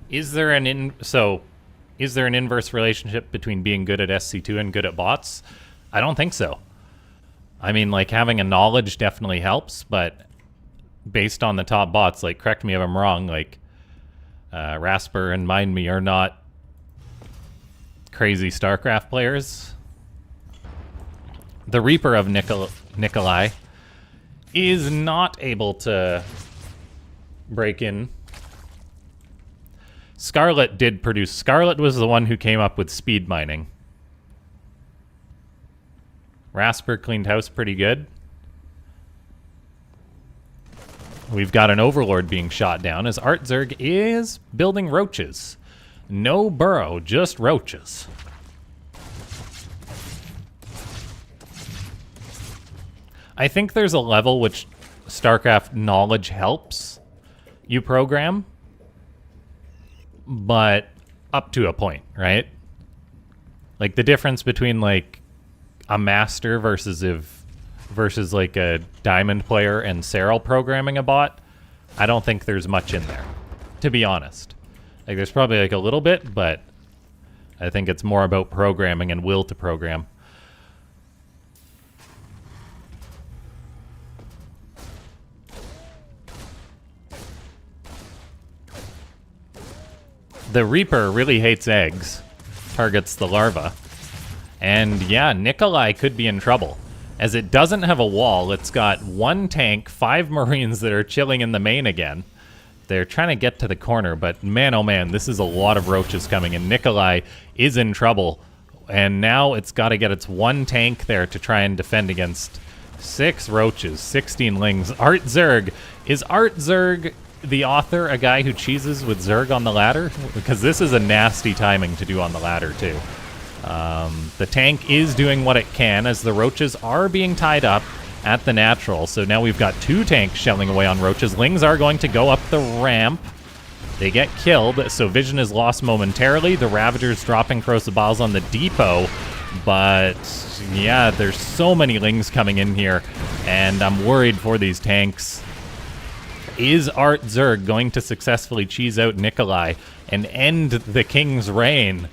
Is there an inverse relationship between being good at SC2 and good at bots? I don't think so. I mean, like, having a knowledge definitely helps, but based on the top bots, like, correct me if I'm wrong, like, Rasper and Mind Me are not crazy StarCraft players. The Reaper of Nicolai is not able to break in. Scarlet did produce. Scarlet was the one who came up with speed mining. Rasper cleaned house pretty good. We've got an Overlord being shot down as ArtZerg is building roaches. No burrow, just roaches. I think there's a level which StarCraft knowledge helps you program, but up to a point, right? Like, the difference between, like, a master versus like a diamond player and Serral programming a bot, I don't think there's much in there, to be honest. Like, there's probably like a little bit, but I think it's more about programming and will to program. The Reaper really hates eggs, targets the larva. And yeah, Nicolai could be in trouble. As it doesn't have a wall, it's got 1 tank, 5 Marines that are chilling in the main again. They're trying to get to the corner, but man, oh man, this is a lot of roaches coming in. Nicolai is in trouble, and now it's got to get its 1 tank there to try and defend against 6 roaches, 16 lings. ArtZerg. Is ArtZerg the author a guy who cheeses with Zerg on the ladder? Because this is a nasty timing to do on the ladder, too. The tank is doing what it can as the roaches are being tied up at the natural. So now we've got 2 tanks shelling away on roaches. Lings are going to go up the ramp. They get killed, so vision is lost momentarily. The Ravagers dropping Crocodiles on the depot. But yeah, there's so many Lings coming in here, and I'm worried for these tanks. Is ArtZerg going to successfully cheese out Nicolai and end the King's reign?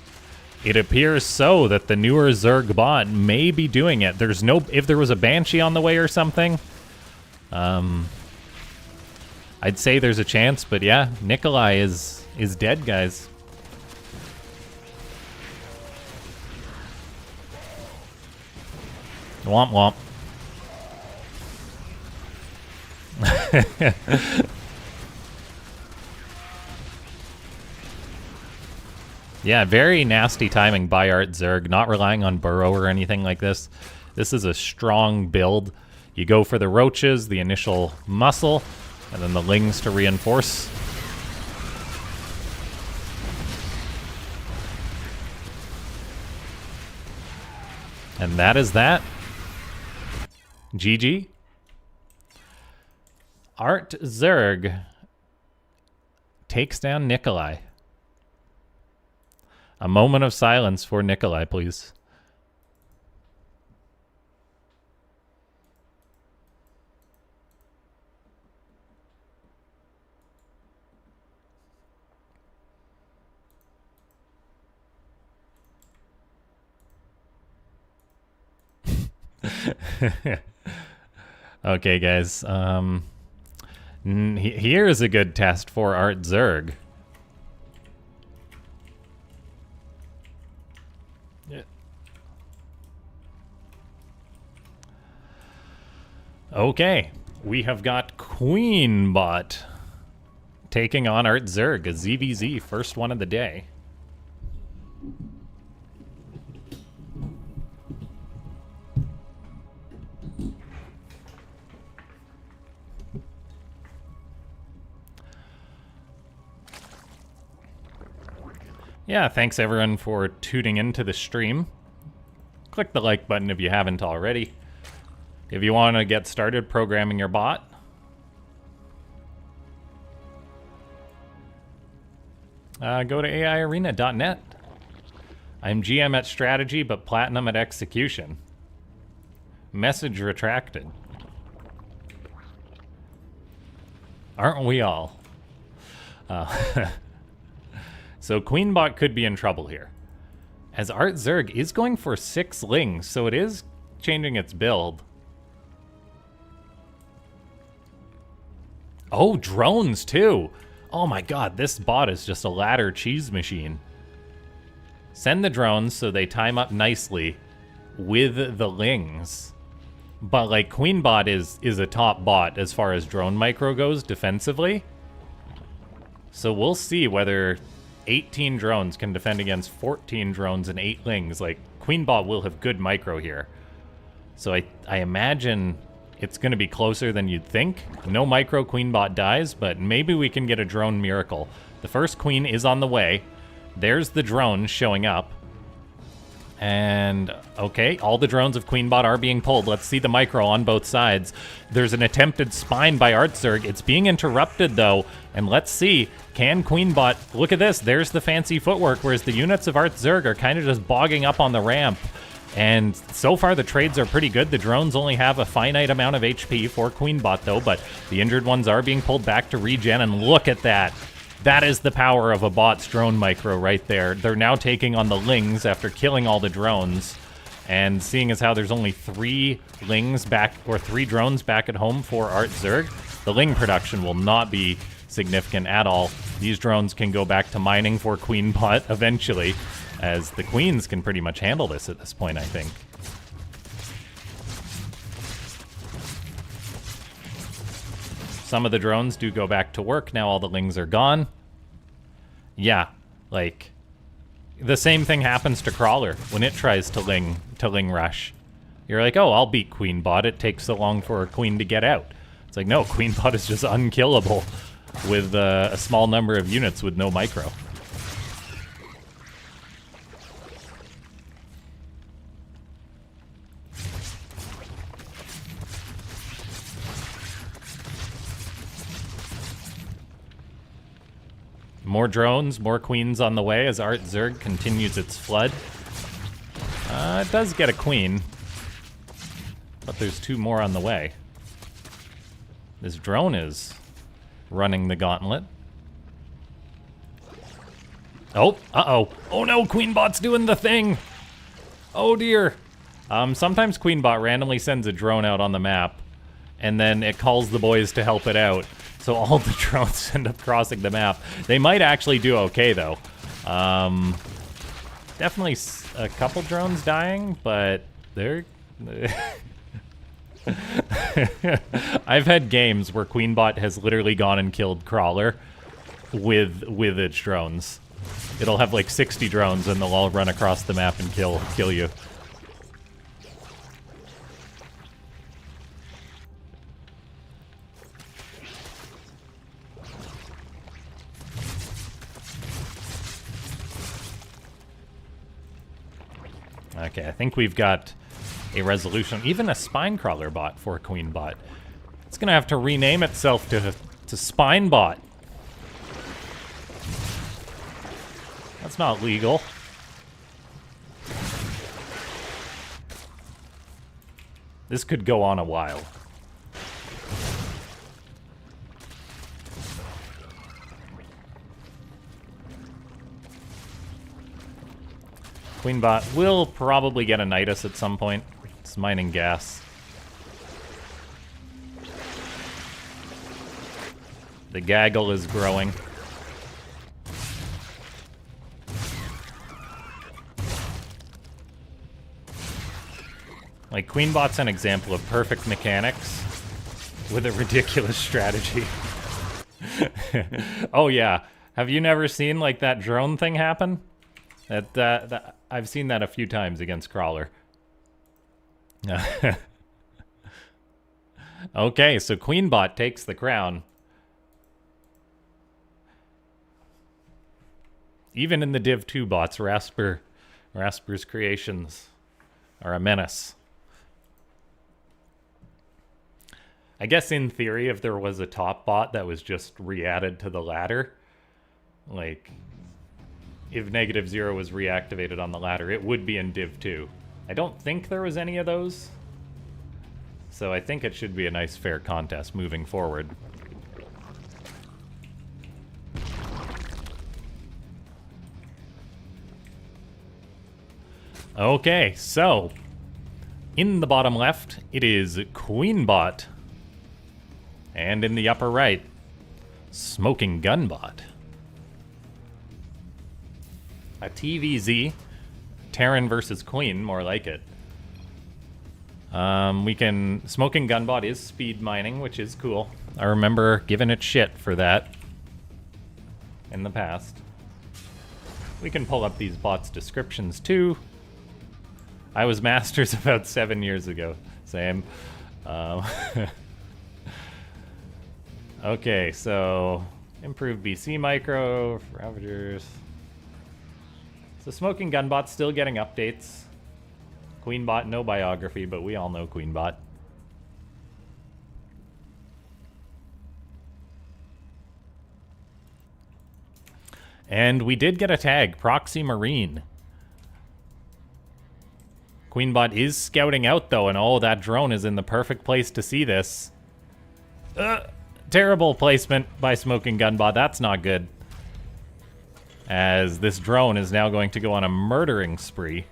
It appears so, that the newer Zerg bot may be doing it. There's no... If there was a Banshee on the way or something, I'd say there's a chance, but yeah, Nicolai is dead, guys. Womp womp. Yeah, very nasty timing by ArtZerg, not relying on burrow or anything like this. This is a strong build. You go for the roaches, the initial muscle, and then the lings to reinforce. And that is that. GG. ArtZerg takes down Nicolai. A moment of silence for Nicolai, please. Okay, guys. Here's a good test for ArtZerg. Okay, we have got QueenBot taking on ArtZerg, a ZVZ, first one of the day. Yeah, thanks everyone for tuning into the stream. Click the like button if you haven't already. If you want to get started programming your bot, go to aiarena.net. I'm GM at strategy, but platinum at execution. Message retracted. Aren't we all? So QueenBot could be in trouble here. As ArtZerg is going for 6 lings, so it is changing its build. Oh, drones too! Oh my god, this bot is just a ladder cheese machine. Send the drones so they time up nicely with the lings. But like QueenBot is a top bot as far as drone micro goes defensively. So we'll see whether 18 drones can defend against 14 drones and 8 lings. Like, QueenBot will have good micro here. So I imagine it's going to be closer than you'd think. No micro, QueenBot dies, but maybe we can get a drone miracle. The first queen is on the way. There's the drone showing up. And, okay, all the drones of QueenBot are being pulled. Let's see the micro on both sides. There's an attempted spine by ArtZerg. It's being interrupted, though. And let's see, can QueenBot... Look at this. There's the fancy footwork, whereas the units of ArtZerg are kind of just bogging up on the ramp. And so far, the trades are pretty good. The drones only have a finite amount of HP for QueenBot, though, but the injured ones are being pulled back to regen, and look at that. That is the power of a bot's drone micro right there. They're now taking on the lings after killing all the drones. And seeing as how there's only 3 lings back, or 3 drones back at home for ArtZerg, the ling production will not be significant at all. These drones can go back to mining for QueenBot eventually, as the queens can pretty much handle this at this point, I think. Some of the drones do go back to work. Now all the lings are gone. Yeah, like, the same thing happens to Crawler when it tries to ling rush. You're like, oh, I'll beat QueenBot. It takes so long for a queen to get out. It's like, no, QueenBot is just unkillable with a small number of units with no micro. More drones, more queens on the way as ArtZerg continues its flood. It does get a queen, but there's 2 more on the way. This drone is running the gauntlet. Oh, uh-oh. Oh no, QueenBot's doing the thing! Oh dear. Sometimes QueenBot randomly sends a drone out on the map, and then it calls the boys to help it out. So all the drones end up crossing the map. They might actually do okay, though. Definitely a couple drones dying, but they're... I've had games where QueenBot has literally gone and killed Crawler with its drones. It'll have like 60 drones, and they'll all run across the map and kill you. Okay, I think we've got a resolution. Even a spine crawler bot for QueenBot. It's gonna have to rename itself to SpineBot. That's not legal. This could go on a while. QueenBot will probably get a Nidus at some point. It's mining gas. The gaggle is growing. Like, QueenBot's an example of perfect mechanics with a ridiculous strategy. Oh yeah, have you never seen like that drone thing happen? That I've seen that a few times against Crawler. Okay, so QueenBot takes the crown. Even in the Div 2 bots, Rasper's creations are a menace. I guess in theory, if there was a top bot that was just re-added to the ladder, like, if -0 was reactivated on the ladder, it would be in Div 2. I don't think there was any of those, so I think it should be a nice fair contest moving forward. Okay, so in the bottom left, it is QueenBot. And in the upper right, Smoking Gunbot. A TVZ, Terran versus Queen, more like it. Smoking Gunbot is speed mining, which is cool. I remember giving it shit for that in the past. We can pull up these bots' descriptions too. I was Masters about 7 years ago. Same. Okay, so improved BC micro, Ravagers. So Smoking Gunbot's still getting updates. QueenBot, no biography, but we all know QueenBot. And we did get a tag, Proxy Marine. QueenBot is scouting out, though, and oh, that drone is in the perfect place to see this. Terrible placement by Smoking Gunbot. That's not good. As this drone is now going to go on a murdering spree.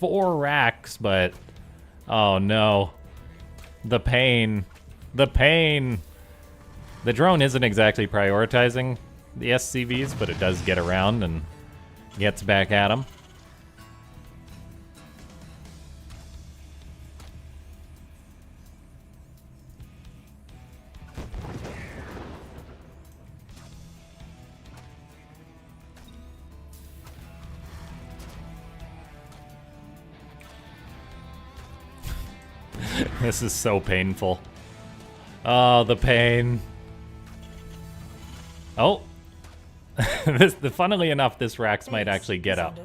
4 racks, but... oh, no. The pain. The pain. The drone isn't exactly prioritizing the SCVs, but it does get around and gets back at them. This is so painful. Oh, the pain. Oh. Funnily enough, this Rax might actually get up.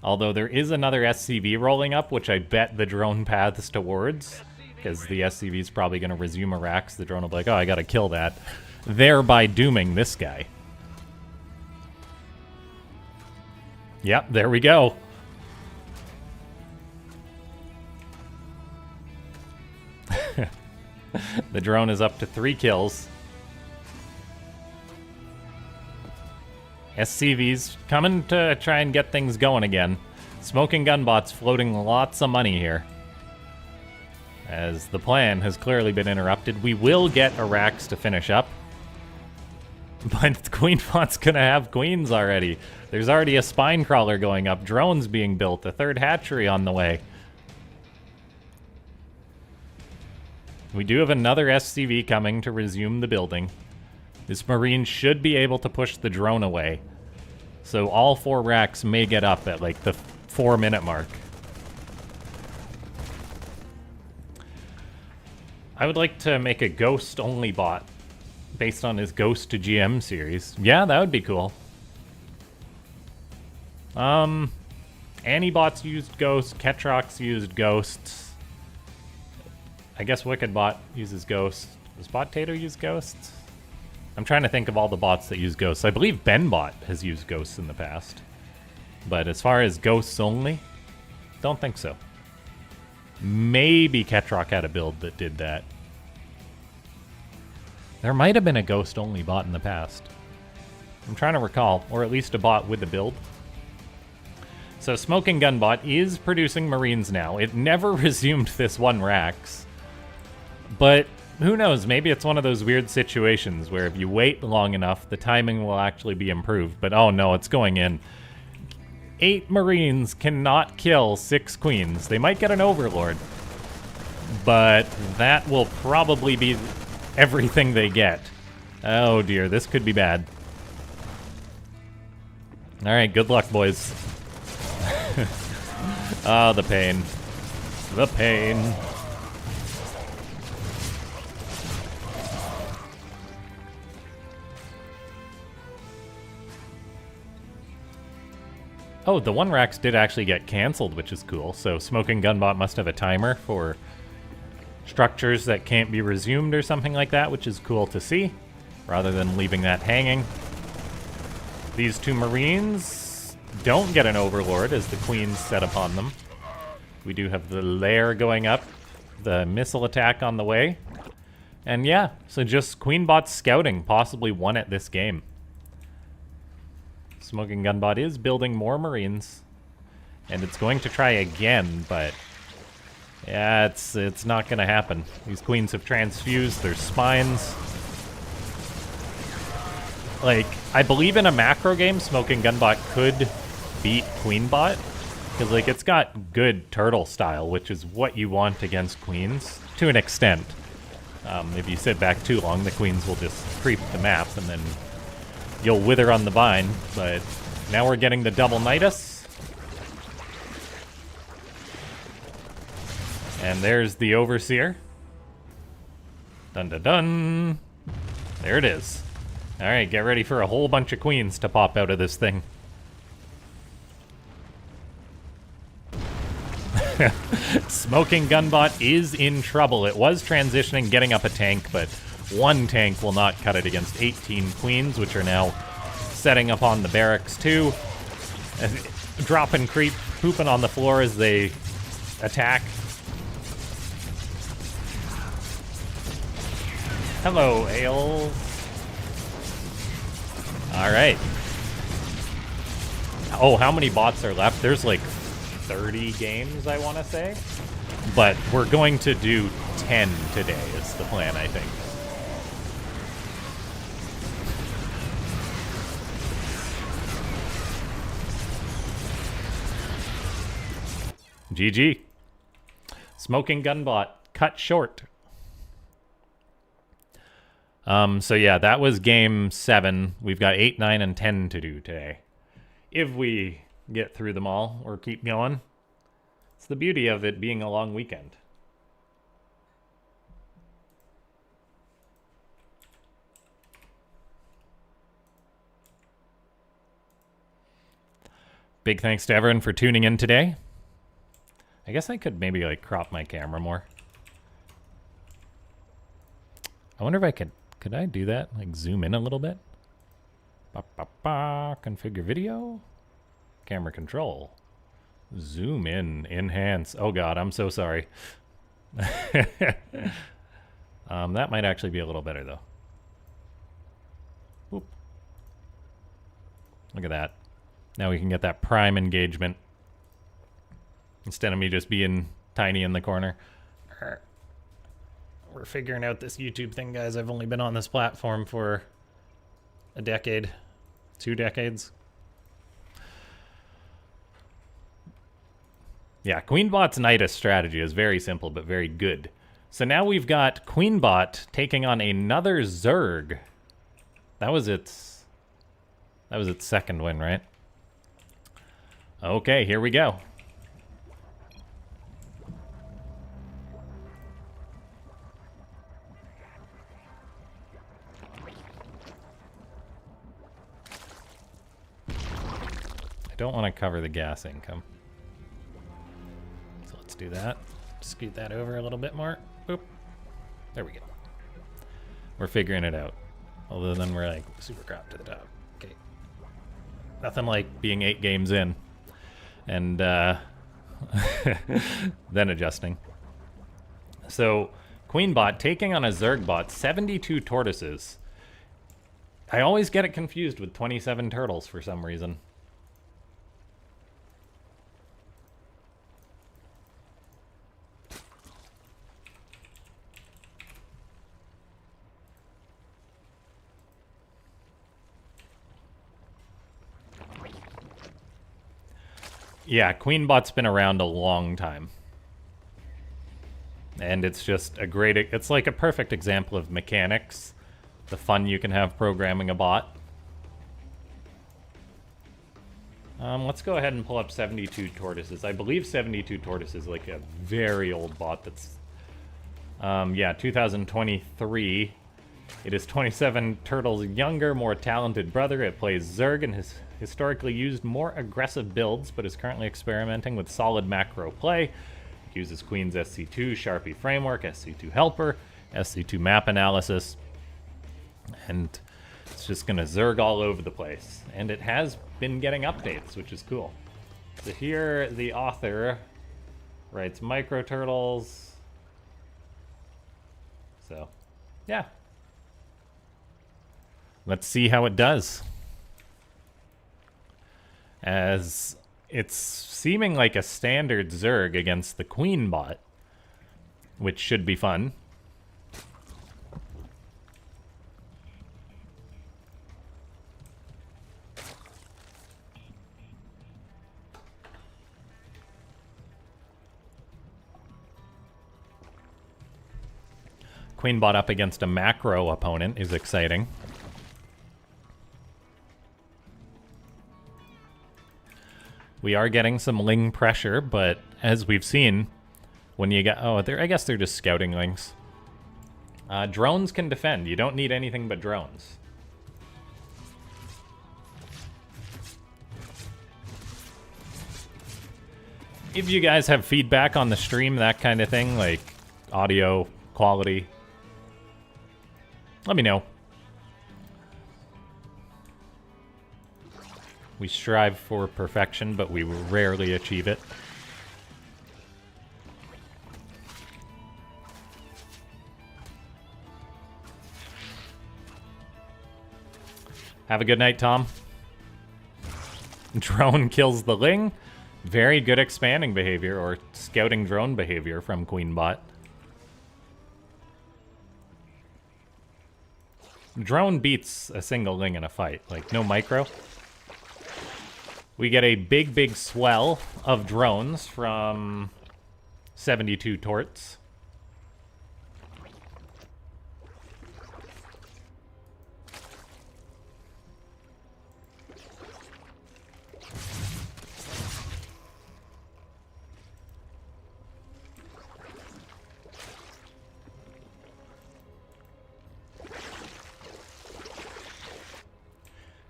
Although there is another SCV rolling up, which I bet the drone paths towards. Because the SCV is probably going to resume a Rax. The drone will be like, oh, I got to kill that. Thereby dooming this guy. Yep, there we go. The drone is up to 3 kills. SCV's coming to try and get things going again. Smoking Gunbot's floating lots of money here. As the plan has clearly been interrupted. We will get a Rax to finish up. But QueenBot's gonna have queens already. There's already a spine crawler going up. Drones being built. A 3rd hatchery on the way. We do have another SCV coming to resume the building. This Marine should be able to push the drone away. So all 4 racks may get up at like the 4-minute mark. I would like to make a ghost-only bot based on his Ghost to GM series. Yeah, that would be cool. Antibots used ghosts, Ketrox used ghosts. I guess WickedBot uses ghosts. Does Bot-Tato use ghosts? I'm trying to think of all the bots that use ghosts. I believe BenBot has used ghosts in the past. But as far as ghosts only, don't think so. Maybe Ketrock had a build that did that. There might have been a ghost-only bot in the past. I'm trying to recall, or at least a bot with a build. So Smoking Gunbot is producing Marines now. It never resumed this one Rax. But who knows, maybe it's one of those weird situations where if you wait long enough, the timing will actually be improved. But oh no, it's going in. 8 Marines cannot kill 6 Queens. They might get an Overlord. But that will probably be everything they get. Oh dear, this could be bad. Alright, good luck, boys. Oh, the pain. The pain. Oh, the one Rax did actually get canceled, which is cool. So Smoking Gunbot must have a timer for structures that can't be resumed or something like that, which is cool to see, rather than leaving that hanging. These 2 Marines don't get an Overlord as the Queens set upon them. We do have the lair going up, the missile attack on the way. And yeah, so just QueenBot scouting, possibly won at this game. Smoking Gunbot is building more Marines. And it's going to try again, but yeah, it's not going to happen. These queens have transfused their spines. Like, I believe in a macro game, Smoking Gunbot could beat QueenBot. Because, like, it's got good turtle style, which is what you want against queens, to an extent. If you sit back too long, the queens will just creep the map, and then you'll wither on the vine. But now we're getting the double Nidus. And there's the Overseer. Dun dun dun. There it is. Alright, get ready for a whole bunch of queens to pop out of this thing. Smoking Gunbot is in trouble. It was transitioning, getting up a tank, but one tank will not cut it against 18 queens, which are now setting up on the barracks too. Drop and creep, pooping on the floor as they attack. Hello, Ale. Alright. Oh, how many bots are left? There's like 30 games, I want to say. But we're going to do 10 today is the plan, I think. GG. Smoking Gunbot cut short. So yeah, that was game 7. We've got 8, 9, and 10 to do today. If we get through them all or keep going. It's the beauty of it being a long weekend. Big thanks to everyone for tuning in today. I guess I could maybe like crop my camera more. I wonder if I could I do that? Like zoom in a little bit? Configure video. Camera control. Zoom in. Enhance. Oh god, I'm so sorry. That might actually be a little better though. Whoop. Look at that. Now we can get that prime engagement. Instead of me just being tiny in the corner. We're figuring out this YouTube thing, guys. I've only been on this platform for a decade. 2 decades. Yeah, QueenBot's Nidus strategy is very simple, but very good. So now we've got QueenBot taking on another Zerg. That was its second win, right? Okay, here we go. I don't want to cover the gas income. So let's do that. Scoot that over a little bit more. Boop. There we go. We're figuring it out. Although then we're like super crop to the top. Okay. Nothing like being 8 games in. And then adjusting. So QueenBot taking on a ZergBot, 72 Tortoises. I always get it confused with 27 turtles for some reason. Yeah, QueenBot's been around a long time. And it's just a great... It's like a perfect example of mechanics. The fun you can have programming a bot. Let's go ahead and pull up 72 Tortoises. I believe 72 Tortoises is like a very old bot that's... yeah, 2023. It is 27 Turtles' younger, more talented brother. It plays Zerg and has historically used more aggressive builds, but is currently experimenting with solid macro play. It uses Queen's SC2, Sharpie Framework, SC2 Helper, SC2 Map Analysis, and it's just going to Zerg all over the place. And it has been getting updates, which is cool. So here, the author writes Micro Turtles. So, yeah. Let's see how it does. As It's seeming like a standard Zerg against the QueenBot, which should be fun. QueenBot up against a macro opponent is exciting. We are getting some Ling pressure, but as we've seen, when you get... Oh, I guess they're just scouting Lings. Drones can defend. You don't need anything but drones. If you guys have feedback on the stream, that kind of thing, like audio quality, let me know. We strive for perfection, but we rarely achieve it. Have a good night, Tom. Drone kills the Ling. Very good expanding behavior, or scouting drone behavior from QueenBot. Drone beats a single Ling in a fight, like no micro. We get a big swell of drones from 72 Torts.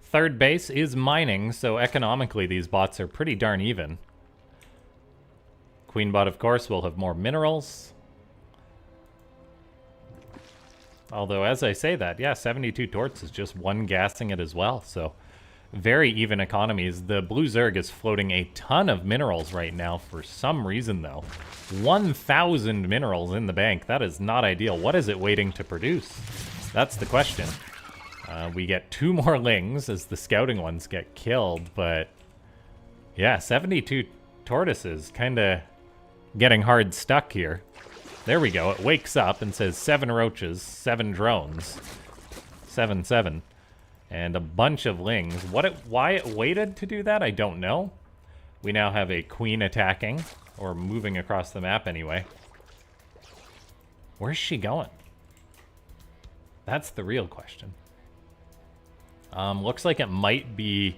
Third base is mining, so economically these bots are pretty darn even. QueenBot, of course, will have more minerals. Although, as I say that, yeah, 72 Torts is just one gassing it as well, so very even economies. The Blue Zerg is floating a ton of minerals right now for some reason, though. 1,000 minerals in the bank. That is not ideal. What is it waiting to produce? That's the question. We get 2 more Lings as the scouting ones get killed, but yeah, 72 Tortoises kind of getting hard stuck here. There we go. It wakes up and says 7 roaches, 7 drones, 7-7, and a bunch of Lings. Why it waited to do that, I don't know. We now have a queen attacking, or moving across the map anyway. Where's she going? That's the real question. Looks like it might be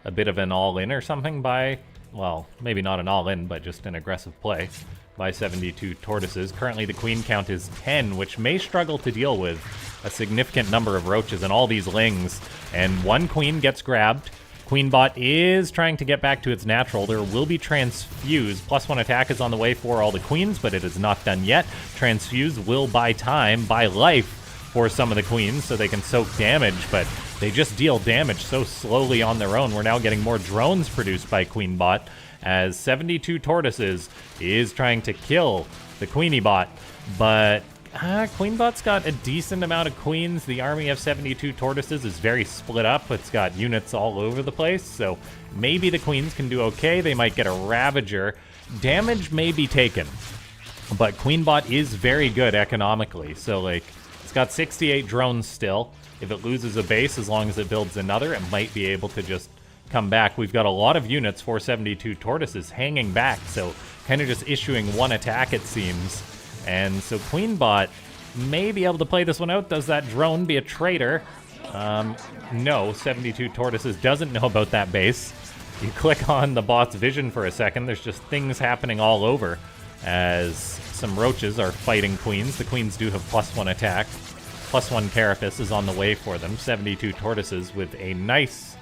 a bit of an all-in or something by, well, maybe not an all-in, but just an aggressive play by 72 Tortoises. Currently the queen count is 10, which may struggle to deal with a significant number of roaches and all these Lings. And 1 queen gets grabbed. QueenBot is trying to get back to its natural. There will be Transfuse. +1 attack is on the way for all the queens, but it is not done yet. Transfuse will buy time, buy life for some of the queens so they can soak damage, but they just deal damage so slowly on their own. We're now getting more drones produced by QueenBot as 72 Tortoises is trying to kill the QueenieBot, but QueenBot's got a decent amount of queens. The army of 72 Tortoises is very split up. It's got units all over the place, so maybe the queens can do okay. They might get a Ravager. Damage may be taken, but QueenBot is very good economically, so like, it's got 68 drones still. If it loses a base, as long as it builds another, it might be able to just come back. We've got a lot of units for 72 Tortoises hanging back, so kind of just issuing 1 attack, it seems. And so QueenBot may be able to play this one out. Does that drone be a traitor? No, 72 Tortoises doesn't know about that base. You click on the bot's vision for a second, there's just things happening all over as some roaches are fighting queens. The queens do have +1 attack. +1 Carapace is on the way for them. 72 Tortoises with a nice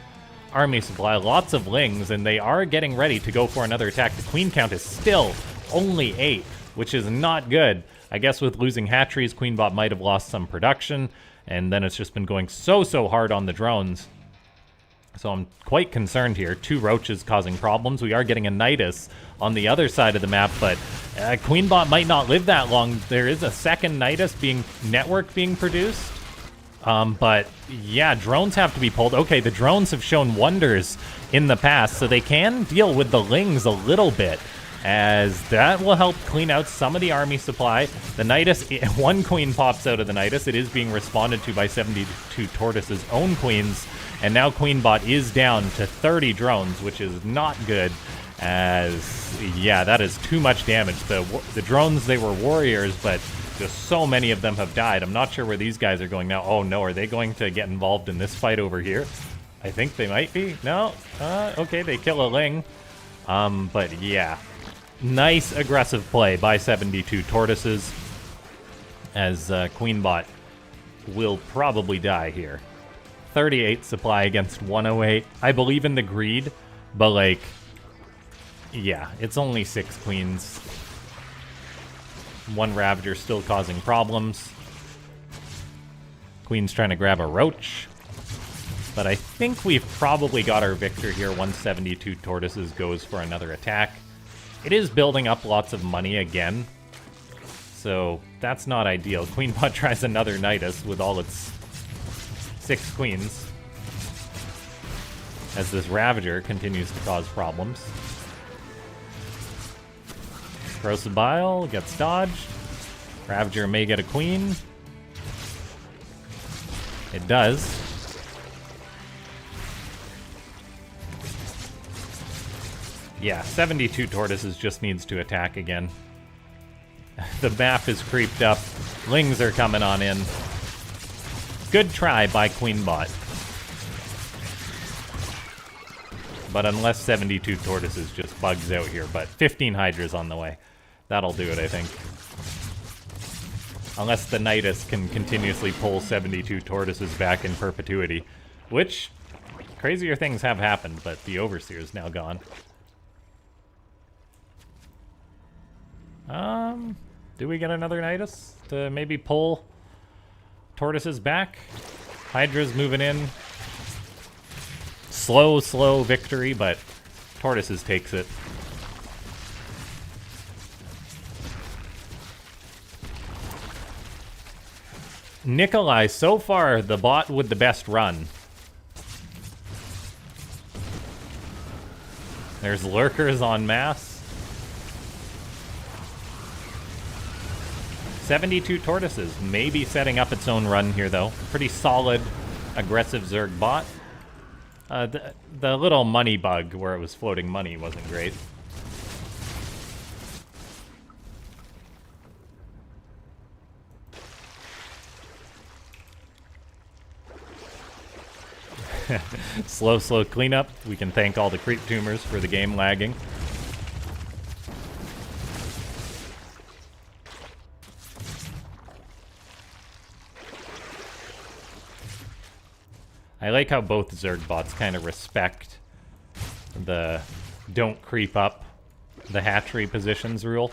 army supply, lots of Lings, and they are getting ready to go for another attack. The queen count is still only 8, which is not good. I guess with losing hatcheries, QueenBot might have lost some production, and then it's just been going so hard on the drones. So I'm quite concerned here. 2 roaches causing problems. We are getting a Nidus on the other side of the map, but QueenBot might not live that long. There is a second Nidus network being produced. But yeah, drones have to be pulled. Okay, the drones have shown wonders in the past, so they can deal with the Lings a little bit, as that will help clean out some of the army supply. The Nidus, one queen pops out of the Nidus. It is being responded to by 72 Tortoises' own queens, and now QueenBot is down to 30 drones, which is not good, as, yeah, that is too much damage. The drones, they were warriors, but just so many of them have died. I'm not sure where these guys are going now. Oh no, are they going to get involved in this fight over here? I think they might be. No? Okay, they kill a Ling. But yeah. Nice aggressive play by 72 Tortoises, as QueenBot will probably die here. 38 supply against 108. I believe in the greed, but like, yeah, it's only 6 queens. One Ravager still causing problems. Queen's trying to grab a Roach. But I think we've probably got our victor here. 172 Tortoises goes for another attack. It is building up lots of money again, so that's not ideal. QueenBot tries another Nidus with all its 6 queens, as this Ravager continues to cause problems. Corrosive Bile gets dodged. Ravager may get a queen. It does. Yeah, 72 Tortoises just needs to attack again. The map is creeped up. Lings are coming on in. Good try by QueenBot. But unless 72 Tortoises just bugs out here, but 15 Hydras on the way. That'll do it, I think. Unless the Nidus can continuously pull 72 Tortoises back in perpetuity. Which, crazier things have happened, but the Overseer's now gone. Do we get another Nidus to maybe pull Tortoises back? Hydra's moving in. Slow victory, but Tortoises takes it. Nicolage, so far, the bot with the best run. There's lurkers en masse. 72 Tortoises, maybe setting up its own run here, though. Pretty solid, aggressive Zerg bot. The little money bug where it was floating money wasn't great. Slow cleanup. We can thank all the creep tumors for the game lagging. I like how both Zerg bots kind of respect the don't creep up the hatchery positions rule.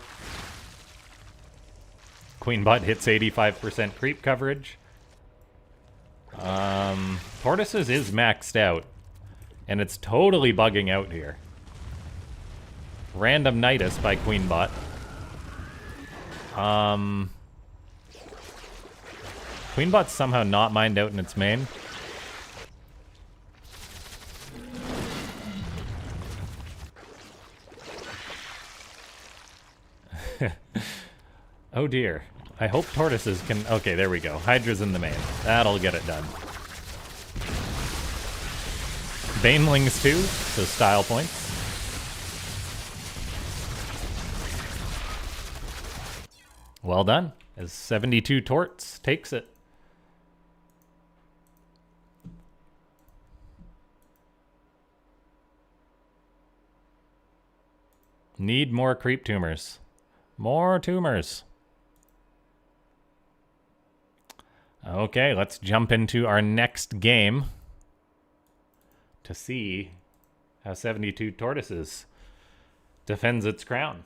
QueenBot hits 85% creep coverage. Tortoises is maxed out, and it's totally bugging out here. Random Nidus by QueenBot. QueenBot's somehow not mined out in its main. Oh dear. I hope Tortoises can... Okay, there we go. Hydra's in the main. That'll get it done. Banelings too, so style points. Well done, as 72 Torts takes it. Need more creep tumors. More tumors. Okay, let's jump into our next game to see how 72 Tortoises defends its crown.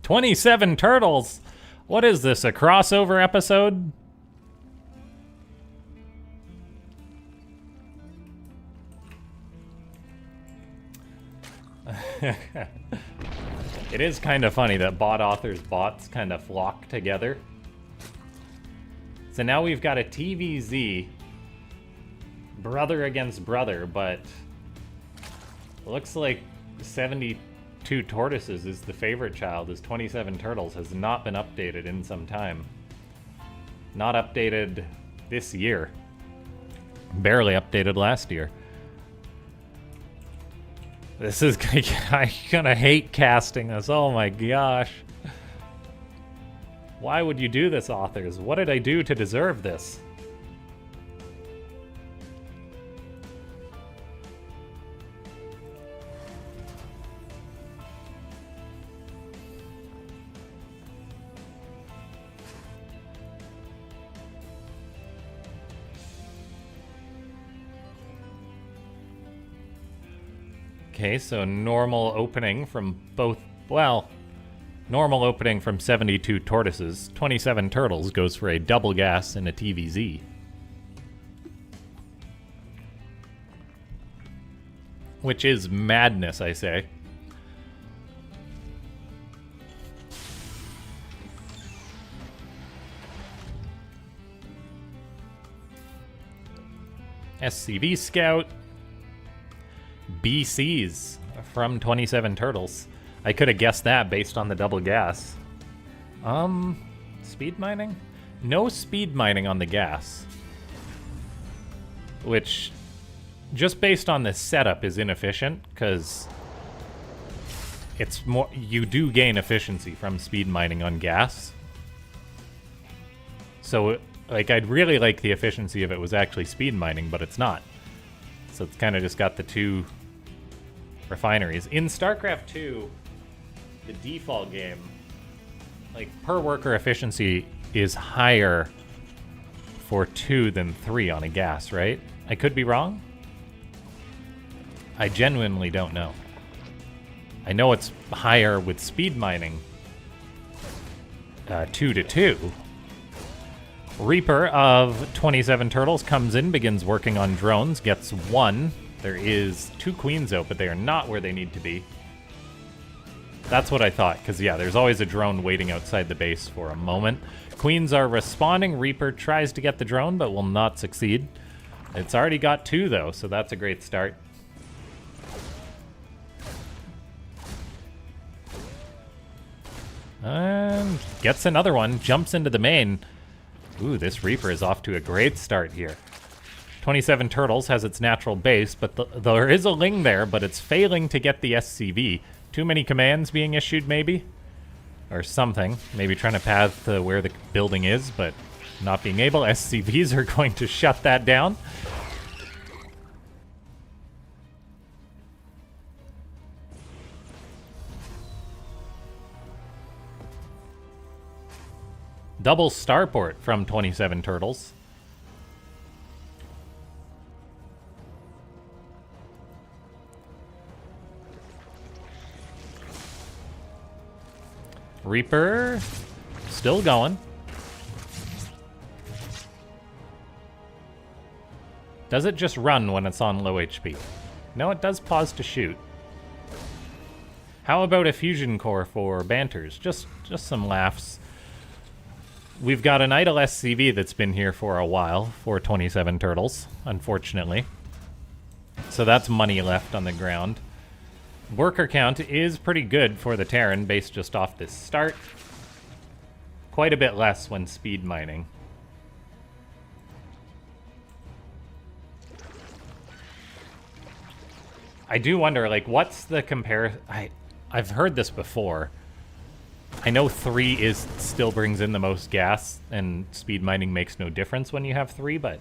$27 turtles. What is this, a crossover episode? It is kind of funny that bot authors' bots kind of flock together. So now we've got a TVZ, brother against brother, but looks like 72 Tortoises is the favorite child, as 27 Turtles has not been updated in some time. Not updated this year. Barely updated last year. This is I'm gonna hate casting this. Oh my gosh. Why would you do this, authors? What did I do to deserve this? Okay, so normal opening from both, well, normal opening from 72 Tortoises. 27 Turtles goes for a double gas and a TVZ. Which is madness, I say. SCV Scout. BCs from 27 Turtles. I could have guessed that based on the double gas. Speed mining? No speed mining on the gas. Which, just based on the setup, is inefficient, because it's more, you do gain efficiency from speed mining on gas. So, like, I'd really like the efficiency if it was actually speed mining, but it's not. So it's kind of just got the two refineries. In StarCraft 2, the default game, like, per worker efficiency is higher for 2 than 3 on a gas, right? I could be wrong. I genuinely don't know. I know it's higher with speed mining, 2 to 2. Reaper of 27 Turtles comes in, begins working on drones, gets 1. There is 2 queens out, but they are not where they need to be. That's what I thought, because yeah, there's always a drone waiting outside the base for a moment. Queens are responding. Reaper tries to get the drone, but will not succeed. It's already got 2, though, so that's a great start. And gets another one, jumps into the main. Ooh, this Reaper is off to a great start here. 27 Turtles has its natural base, but there is a Ling there, but it's failing to get the SCV. Too many commands being issued, maybe? Or something. Maybe trying to path to where the building is, but not being able. SCVs are going to shut that down. Double starport from 27 Turtles. Reaper still going. Does it just run when it's on low HP? No, it does pause to shoot. How about a fusion core for banters? Just some laughs. We've got an idle SCV that's been here for a while for 27 Turtles, unfortunately. So that's money left on the ground. Worker count is pretty good for the Terran, based just off this start. Quite a bit less when speed mining. I do wonder, like, what's the I've heard this before. I know 3 still brings in the most gas, and speed mining makes no difference when you have 3, but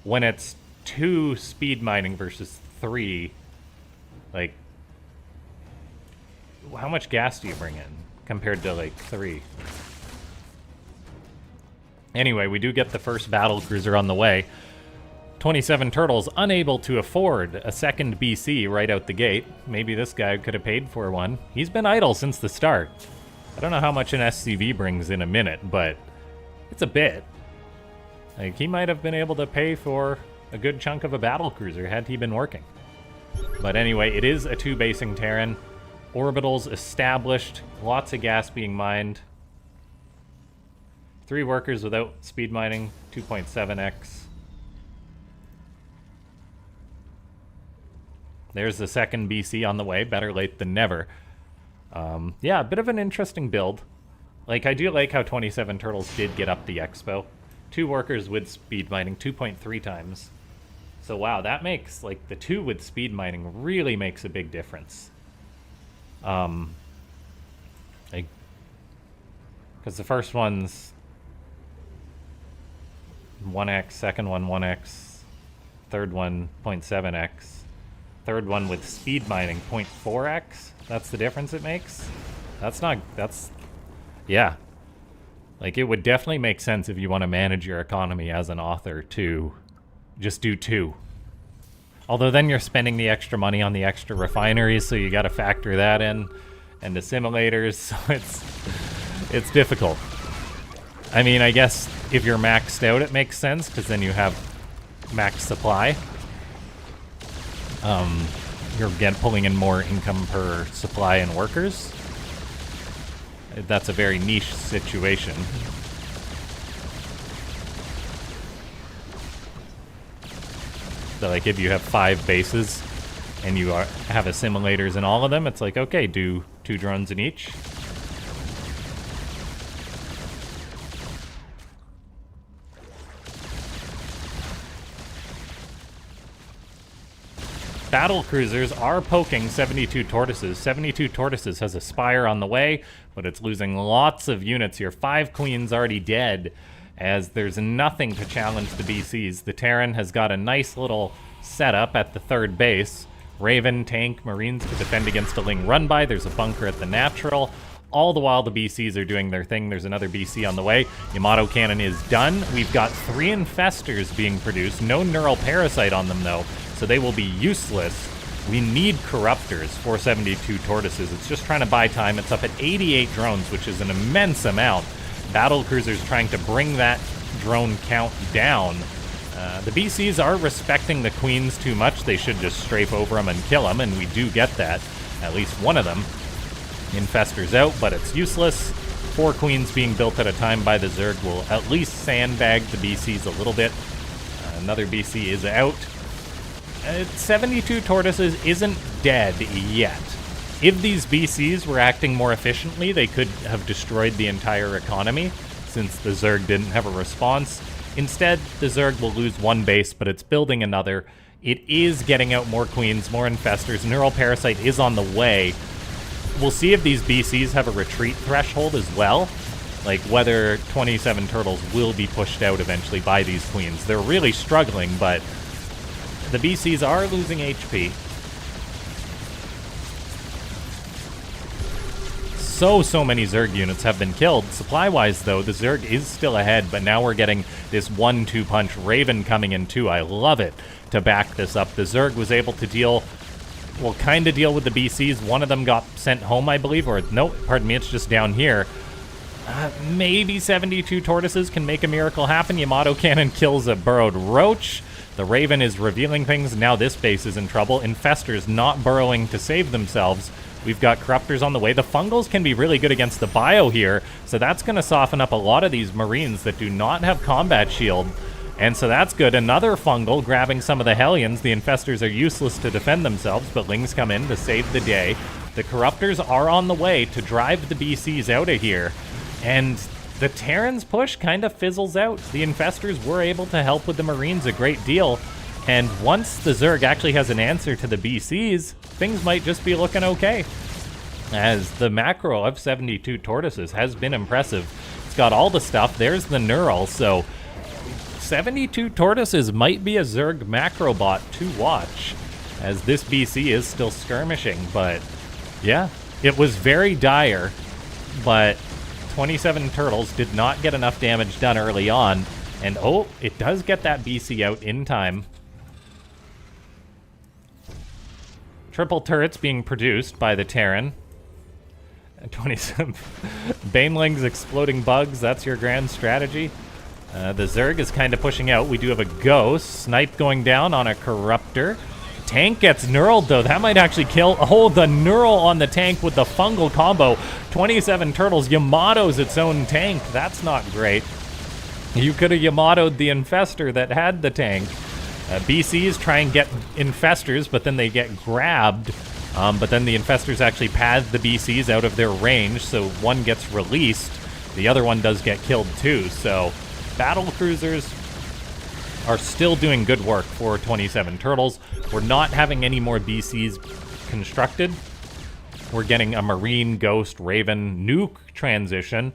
when it's 2 speed mining versus 3, like, how much gas do you bring in compared to, like, 3? Anyway, we do get the first battle cruiser on the way. 27 Turtles unable to afford a second BC right out the gate. Maybe this guy could have paid for one. He's been idle since the start. I don't know how much an SCV brings in a minute, but it's a bit. Like, he might have been able to pay for a good chunk of a battle cruiser had he been working. But anyway, it is a 2-basing Terran. Orbitals established. Lots of gas being mined. 3 workers without speed mining. 2.7x. There's the second BC on the way. Better late than never. Yeah, a bit of an interesting build. Like, I do like how 27 Turtles did get up the expo. 2 workers with speed mining, 2.3 times. So wow, that makes, like, the 2 with speed mining really makes a big difference. Like, because the first one's 1x, second one 1x, third one 0.7x. Third one with speed mining, 0.4x. That's the difference it makes. Yeah. Like, it would definitely make sense if you want to manage your economy as an author to just do 2. Although then you're spending the extra money on the extra refineries, so you got to factor that in, and the simulators, so it's difficult. I mean, I guess if you're maxed out, it makes sense, because then you have max supply. You're pulling in more income per supply and workers. That's a very niche situation. So, like, if you have 5 bases and you have assimilators in all of them, it's like, okay, do 2 drones in each. Battle cruisers are poking 72 Tortoises. 72 Tortoises has a Spire on the way, but it's losing lots of units here. 5 Queens already dead, as there's nothing to challenge the BCs. The Terran has got a nice little setup at the 3rd base. Raven, tank, Marines to defend against a Ling run-by. There's a bunker at the natural. All the while the BCs are doing their thing. There's another BC on the way. Yamato Cannon is done. We've got 3 Infestors being produced. No Neural Parasite on them, though, so they will be useless. We need Corruptors for 72 Tortoises. It's just trying to buy time. It's up at 88 drones, which is an immense amount. Battle cruisers trying to bring that drone count down. The BCs are respecting the Queens too much. They should just strafe over them and kill them, and we do get that. At least one of them. Infestors out, but it's useless. 4 Queens being built at a time by the Zerg will at least sandbag the BCs a little bit. Another BC is out. 72 Tortoises isn't dead yet. If these BCs were acting more efficiently, they could have destroyed the entire economy, since the Zerg didn't have a response. Instead, the Zerg will lose 1 base, but it's building another. It is getting out more Queens, more Infestors. Neural Parasite is on the way. We'll see if these BCs have a retreat threshold as well. Like, whether 27 Turtles will be pushed out eventually by these Queens. They're really struggling, but the BCs are losing HP. So many Zerg units have been killed. Supply-wise, though, the Zerg is still ahead, but now we're getting this 1-2 punch. Raven coming in, too. I love it to back this up. The Zerg was able to deal... Well, kind of deal with the BCs. One of them got sent home, I believe, or nope, pardon me, it's just down here. Maybe 72 Tortoises can make a miracle happen. Yamato Cannon kills a burrowed Roach. The Raven is revealing things. Now this base is in trouble. Infestors not burrowing to save themselves. We've got Corruptors on the way. The Fungals can be really good against the Bio here, so that's going to soften up a lot of these Marines that do not have combat shield. And so that's good. Another Fungal grabbing some of the Hellions. The Infestors are useless to defend themselves, but Lings come in to save the day. The Corruptors are on the way to drive the BCs out of here. And the Terran's push kind of fizzles out. The Infestors were able to help with the Marines a great deal. And once the Zerg actually has an answer to the BCs, things might just be looking okay. As the macro of 72 Tortoises has been impressive. It's got all the stuff. There's the Neural, so 72 Tortoises might be a Zerg macro bot to watch, as this BC is still skirmishing. But yeah, it was very dire, but 27 Turtles did not get enough damage done early on. And oh, it does get that BC out in time. Triple turrets being produced by the Terran. 27 Banelings exploding bugs, that's your grand strategy. The Zerg is kind of pushing out. We do have a Ghost. Snipe going down on a Corruptor. Tank gets knurled, though. That might actually kill. Oh, the knurl on the tank with the fungal combo. 27 turtles. Yamato's its own tank. That's not great. You could have Yamato'd the infester that had the tank. BCs try and get infestors, but then they get grabbed. But then the infestors actually pad the BCs out of their range, so one gets released. The other one does get killed too. So battle cruisers are still doing good work for 27 turtles. We're not having any more BCs constructed. We're getting a Marine, Ghost, Raven, Nuke transition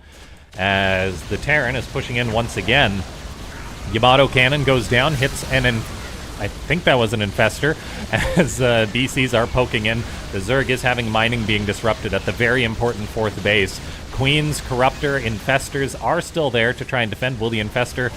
as the Terran is pushing in once again. Yamato cannon goes down, hits I think that was an infester, as BCs are poking in. The Zerg is having mining being disrupted at the very important 4th base. Queens, Corruptor, Infestors are still there to try and defend. Will the Infestor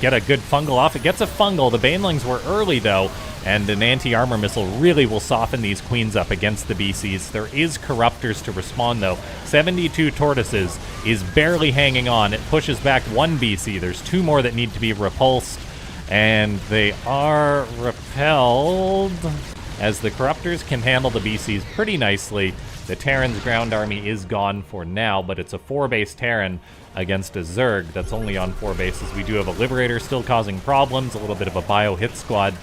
get a good fungal off? It gets a fungal. The Banelings were early, though, and an anti-armor missile really will soften these Queens up against the BCs. There is Corruptors to respond, though. 72 Tortoises is barely hanging on. It pushes back 1 BC. There's 2 more that need to be repulsed, and they are repelled as the Corruptors can handle the BCs pretty nicely. The Terran's ground army is gone for now, but it's a 4-base Terran against a Zerg that's only on 4 bases. We do have a Liberator still causing problems, a little bit of a bio hit squad.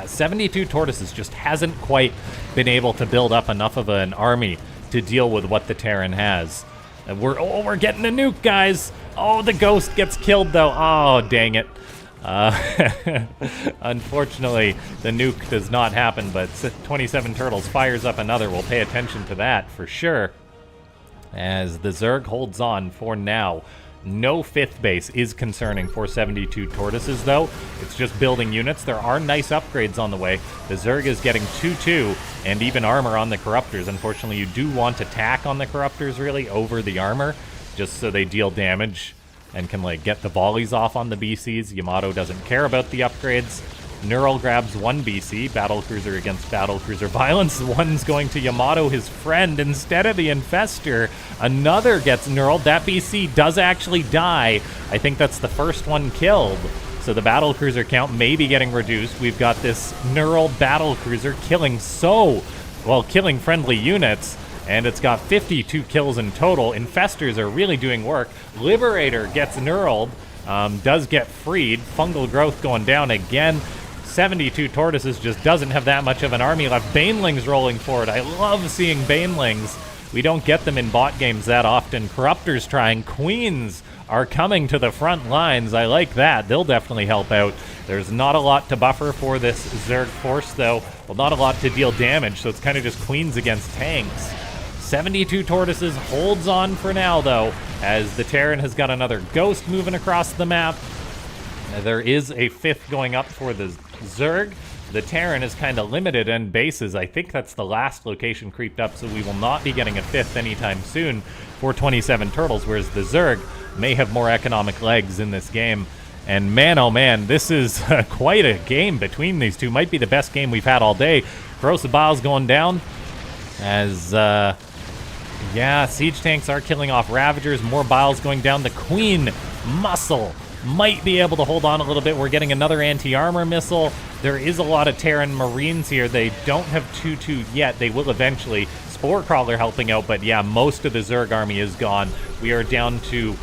72 Tortoises just hasn't quite been able to build up enough of an army to deal with what the Terran has. We're getting a nuke, guys. Oh, the Ghost gets killed, though. Oh, dang it. Unfortunately, the nuke does not happen, but 27 Turtles fires up another. We'll pay attention to that for sure, as the Zerg holds on for now. No 5th base is concerning for 72 Tortoises, though. It's just building units. There are nice upgrades on the way. The Zerg is getting 2-2 and even armor on the Corruptors. Unfortunately, you do want attack on the Corruptors, really, over the armor, just so they deal damage and can, like, get the volleys off on the BCs. Yamato doesn't care about the upgrades. Neural grabs 1 BC, battlecruiser against battlecruiser violence. One's going to Yamato, his friend, instead of the infester. Another gets neuraled. That BC does actually die. I think that's the first one killed. So the battlecruiser count may be getting reduced. We've got this neural battlecruiser killing friendly units, and it's got 52 kills in total. Infestors are really doing work. Liberator gets neuraled, does get freed. Fungal growth going down again. 72 Tortoises just doesn't have that much of an army left. Banelings rolling forward. I love seeing Banelings. We don't get them in bot games that often. Corruptors trying. Queens are coming to the front lines. I like that. They'll definitely help out. There's not a lot to buffer for this Zerg force, though. Well, not a lot to deal damage, so it's kind of just Queens against tanks. 72 Tortoises holds on for now, though, as the Terran has got another Ghost moving across the map. There is a 5th going up for the Zerg. The Terran is kind of limited in bases. I think that's the last location creeped up, so we will not be getting a 5th anytime soon for 27 Turtles, whereas the Zerg may have more economic legs in this game. And man, oh man, this is quite a game between these two. Might be the best game we've had all day. Corrosive Bile's going down as, yeah, siege tanks are killing off Ravagers. More Biles going down. The Queen Muscle might be able to hold on a little bit. We're getting another anti-armor missile. There is a lot of Terran Marines here. They don't have 2-2 yet. They will eventually. Spore Crawler helping out, but yeah, most of the Zerg army is gone. We are down to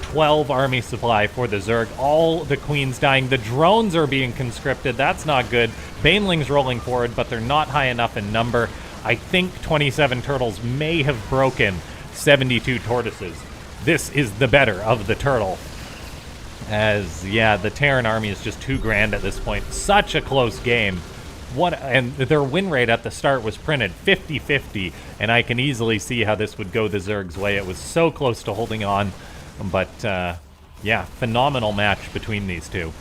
12 army supply for the Zerg. All the Queens dying. The drones are being conscripted. That's not good. Banelings rolling forward, but they're not high enough in number. I think 27 Turtles may have broken 72 Tortoises. This is the better of the Turtle. As, yeah, the Terran army is just too grand at this point. Such a close game. And their win rate at the start was printed 50-50, and I can easily see how this would go the Zerg's way. It was so close to holding on, but, yeah, phenomenal match between these two.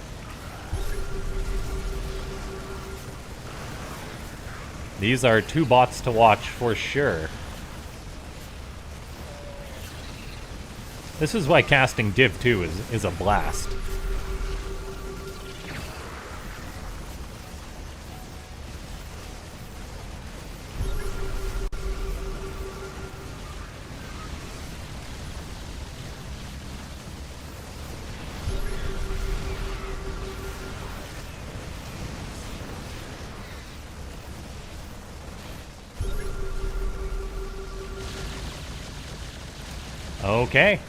These are 2 bots to watch for sure. This is why casting Div 2 is a blast. Okay.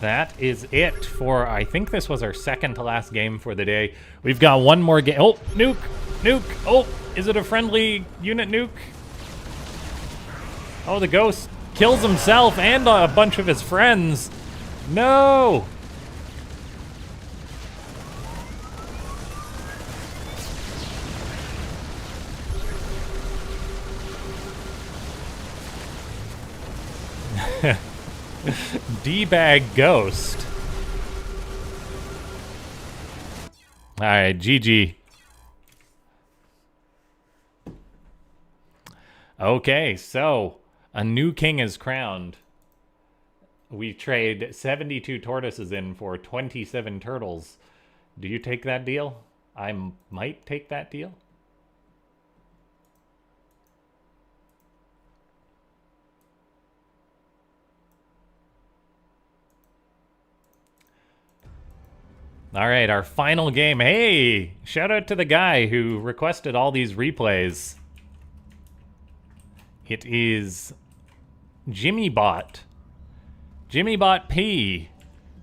That is it for, I think this was our second to last game for the day. We've got one more game. Oh, nuke, nuke. Oh, is it a friendly unit nuke? Oh, the ghost kills himself and a bunch of his friends. No. D-bag ghost. All right, GG. Okay, so a new king is crowned. We trade 72 tortoises in for 27 turtles. Do you take that deal? I might take that deal. All right, our final game. Hey, shout out to the guy who requested all these replays. It is JimmyBot. JimmyBot P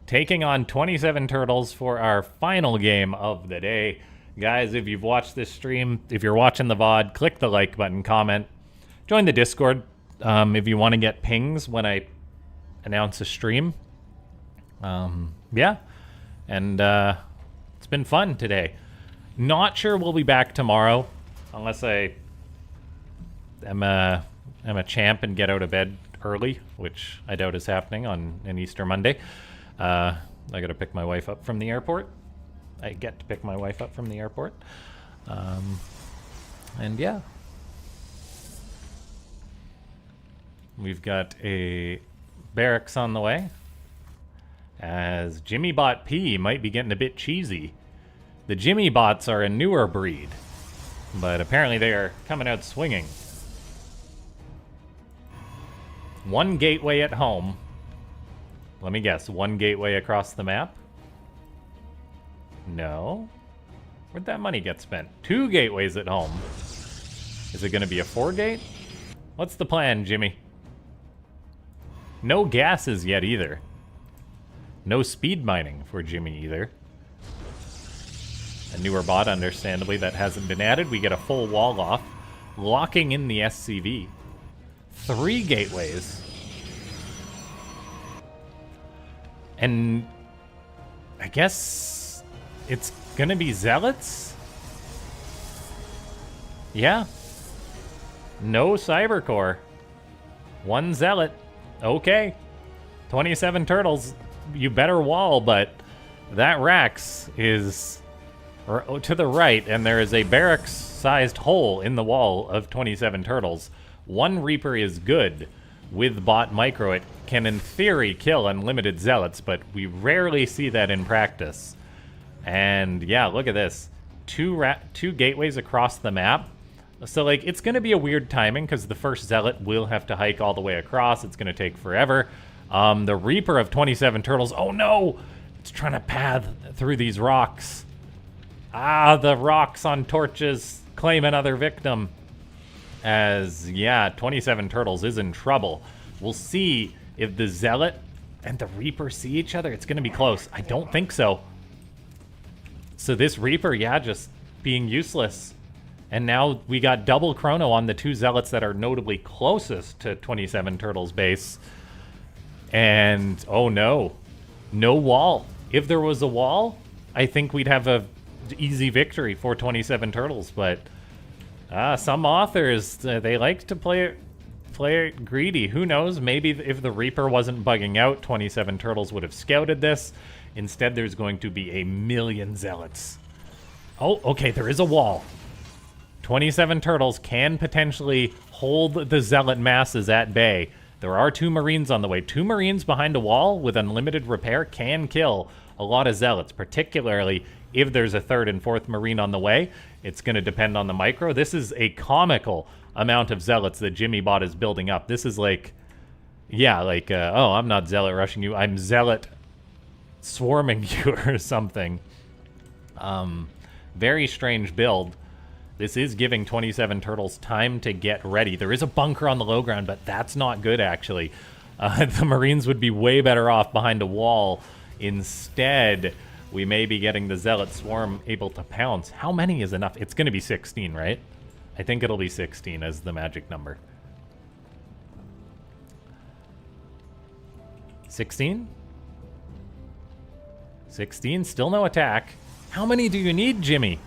taking on 27 turtles for our final game of the day. Guys, if you've watched this stream, if you're watching the VOD, click the like button, comment. Join the Discord if you want to get pings when I announce a stream. Yeah. And it's been fun today. Not sure we'll be back tomorrow, unless I am a champ and get out of bed early, which I doubt is happening on an Easter Monday. I gotta pick my wife up from the airport. I get to pick my wife up from the airport. And yeah. We've got a barracks on the way, as JimmyBot P might be getting a bit cheesy. The JimmyBots are a newer breed, but apparently they are coming out swinging. One gateway at home. Let me guess, one gateway across the map? No. Where'd that money get spent? 2 gateways at home. Is it gonna be a 4-gate? What's the plan, Jimmy? No gases yet either. No speed mining for Jimmy either. A newer bot, understandably, that hasn't been added. We get a full wall off, locking in the SCV. 3 gateways. And I guess it's gonna be zealots? Yeah. No cybercore. 1 zealot. Okay. 27 turtles. You better wall, but that Rax is to the right, and there is a barracks-sized hole in the wall of 27 turtles. 1 Reaper is good. With bot micro, it can, in theory, kill unlimited zealots, but we rarely see that in practice. And yeah, look at this. 2 gateways across the map. So, like, it's going to be a weird timing, because the first zealot will have to hike all the way across. It's going to take forever. The Reaper of 27 turtles. Oh no! It's trying to path through these rocks. Ah, the rocks on torches claim another victim. As, yeah, 27 turtles is in trouble. We'll see if the Zealot and the Reaper see each other. It's going to be close. I don't think so. So this Reaper, yeah, just being useless. And now we got double chrono on the 2 Zealots that are notably closest to 27 turtles base. And, oh no, no wall. If there was a wall, I think we'd have a easy victory for 27 turtles, but some authors, they like to play it greedy. Who knows? Maybe if the Reaper wasn't bugging out, 27 turtles would have scouted this. Instead, there's going to be a million zealots. Oh, okay, there is a wall. 27 turtles can potentially hold the zealot masses at bay. There are 2 Marines on the way. 2 Marines behind a wall with unlimited repair can kill a lot of zealots, particularly if there's a 3rd and 4th Marine on the way. It's going to depend on the micro. This is a comical amount of zealots that JimmyBot is building up. This is like, yeah, like, oh, I'm not zealot rushing you. I'm zealot swarming you or something. Very strange build. This is giving 27 turtles time to get ready. There is a bunker on the low ground, but that's not good, actually. The Marines would be way better off behind a wall. Instead, we may be getting the Zealot Swarm able to pounce. How many is enough? It's going to be 16, right? I think it'll be 16 as the magic number. 16? 16? Still no attack. How many do you need, Jimmy?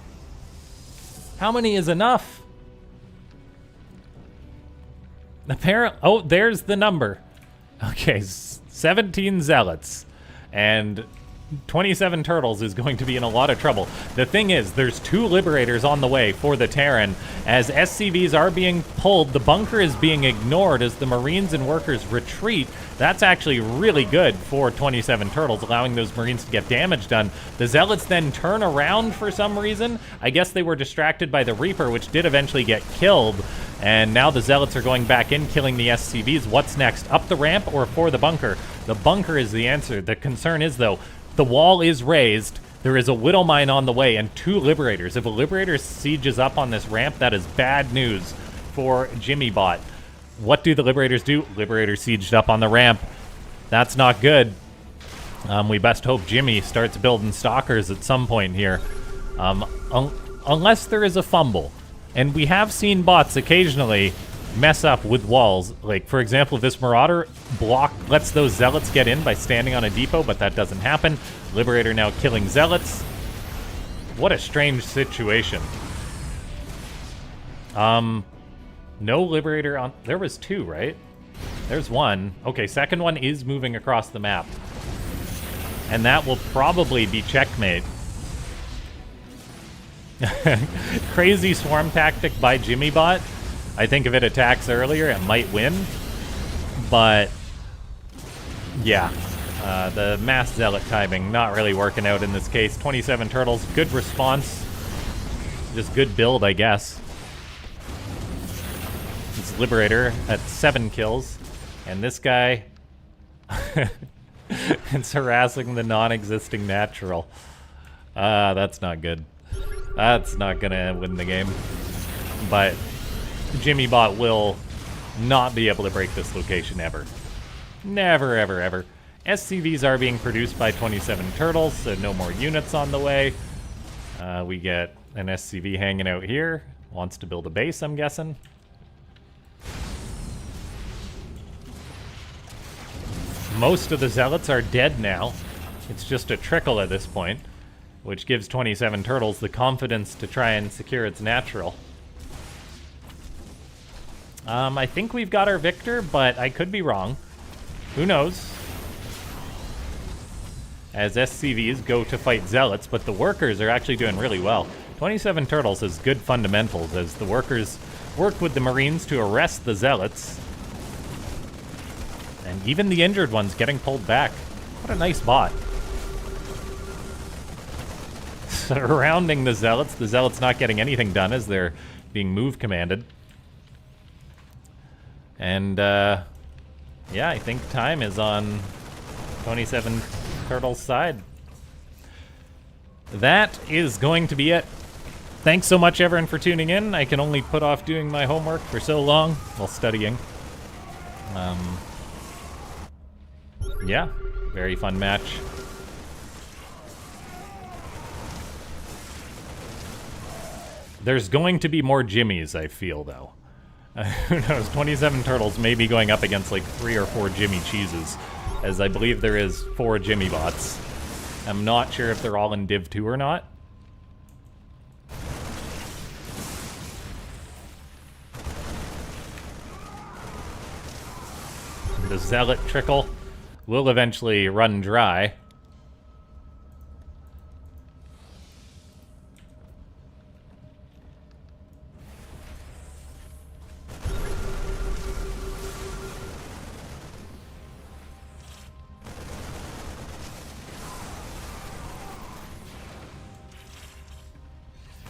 How many is enough? Apparently, oh, there's the number. Okay, 17 Zealots. And 27 Turtles is going to be in a lot of trouble. The thing is, there's 2 Liberators on the way for the Terran. As SCVs are being pulled, the bunker is being ignored as the Marines and workers retreat. That's actually really good for 27 Turtles, allowing those Marines to get damage done. The Zealots then turn around for some reason. I guess they were distracted by the Reaper, which did eventually get killed. And now the Zealots are going back in, killing the SCVs. What's next? Up the ramp or for the bunker? The bunker is the answer. The concern is, though, the wall is raised, there is a Widow Mine on the way, and 2 Liberators. If a Liberator sieges up on this ramp, that is bad news for JimmyBot. What do the Liberators do? Liberator sieged up on the ramp. That's not good. We best hope Jimmy starts building Stalkers at some point here. Unless there is a fumble. And we have seen bots occasionally mess up with walls. Like, for example, this Marauder lets those Zealots get in by standing on a depot, but that doesn't happen. Liberator now killing Zealots. What a strange situation. No Liberator on... There was 2, right? There's 1. Okay, second one is moving across the map. And that will probably be checkmate. Crazy swarm tactic by JimmyBot. I think if it attacks earlier, it might win. But, yeah. The mass Zealot timing not really working out in this case. 27 Turtles, good response. Just good build, I guess. It's Liberator at 7 kills. And this guy... it's harassing the non-existing Natural. That's not good. That's not gonna win the game. But JimmyBot will not be able to break this location ever. Never, ever, ever. SCVs are being produced by 27 Turtles, so no more units on the way. We get an SCV hanging out here. Wants to build a base, I'm guessing. Most of the Zealots are dead now. It's just a trickle at this point, which gives 27 Turtles the confidence to try and secure its Natural. I think we've got our victor, but I could be wrong. Who knows? As SCVs go to fight Zealots, but the workers are actually doing really well. 27 Turtles has good fundamentals as the workers work with the Marines to arrest the Zealots. And even the injured ones getting pulled back. What a nice bot. Surrounding the Zealots not getting anything done as they're being move commanded. And, yeah, I think time is on 27 Turtles' side. That is going to be it. Thanks so much, everyone, for tuning in. I can only put off doing my homework for so long while studying. Yeah, very fun match. There's going to be more Jimmys, I feel, though. Who knows? 27 Turtles may be going up against like 3 or 4 Jimmy Cheeses, as I believe there is 4 JimmyBots. I'm not sure if they're all in Div 2 or not. The Zealot trickle will eventually run dry.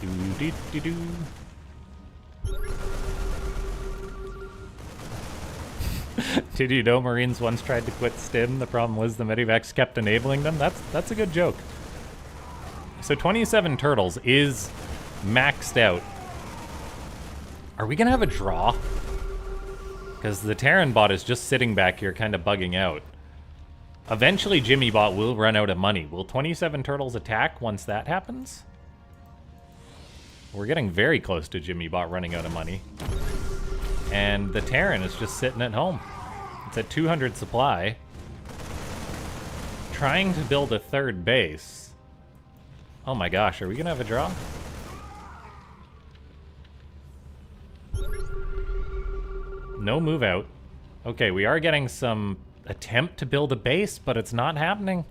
Do-do-do-do. Did you know Marines once tried to quit Stim? The problem was the Medivacs kept enabling them. That's a good joke. So 27 Turtles is maxed out. Are we gonna have a draw? Because the Terran bot is just sitting back here kind of bugging out. Eventually, JimmyBot will run out of money. Will 27 Turtles attack once that happens? We're getting very close to JimmyBot running out of money. And the Terran is just sitting at home. It's at 200 supply. Trying to build a third base. Oh my gosh, are we gonna have a draw? No move out. Okay, we are getting some attempt to build a base, but it's not happening.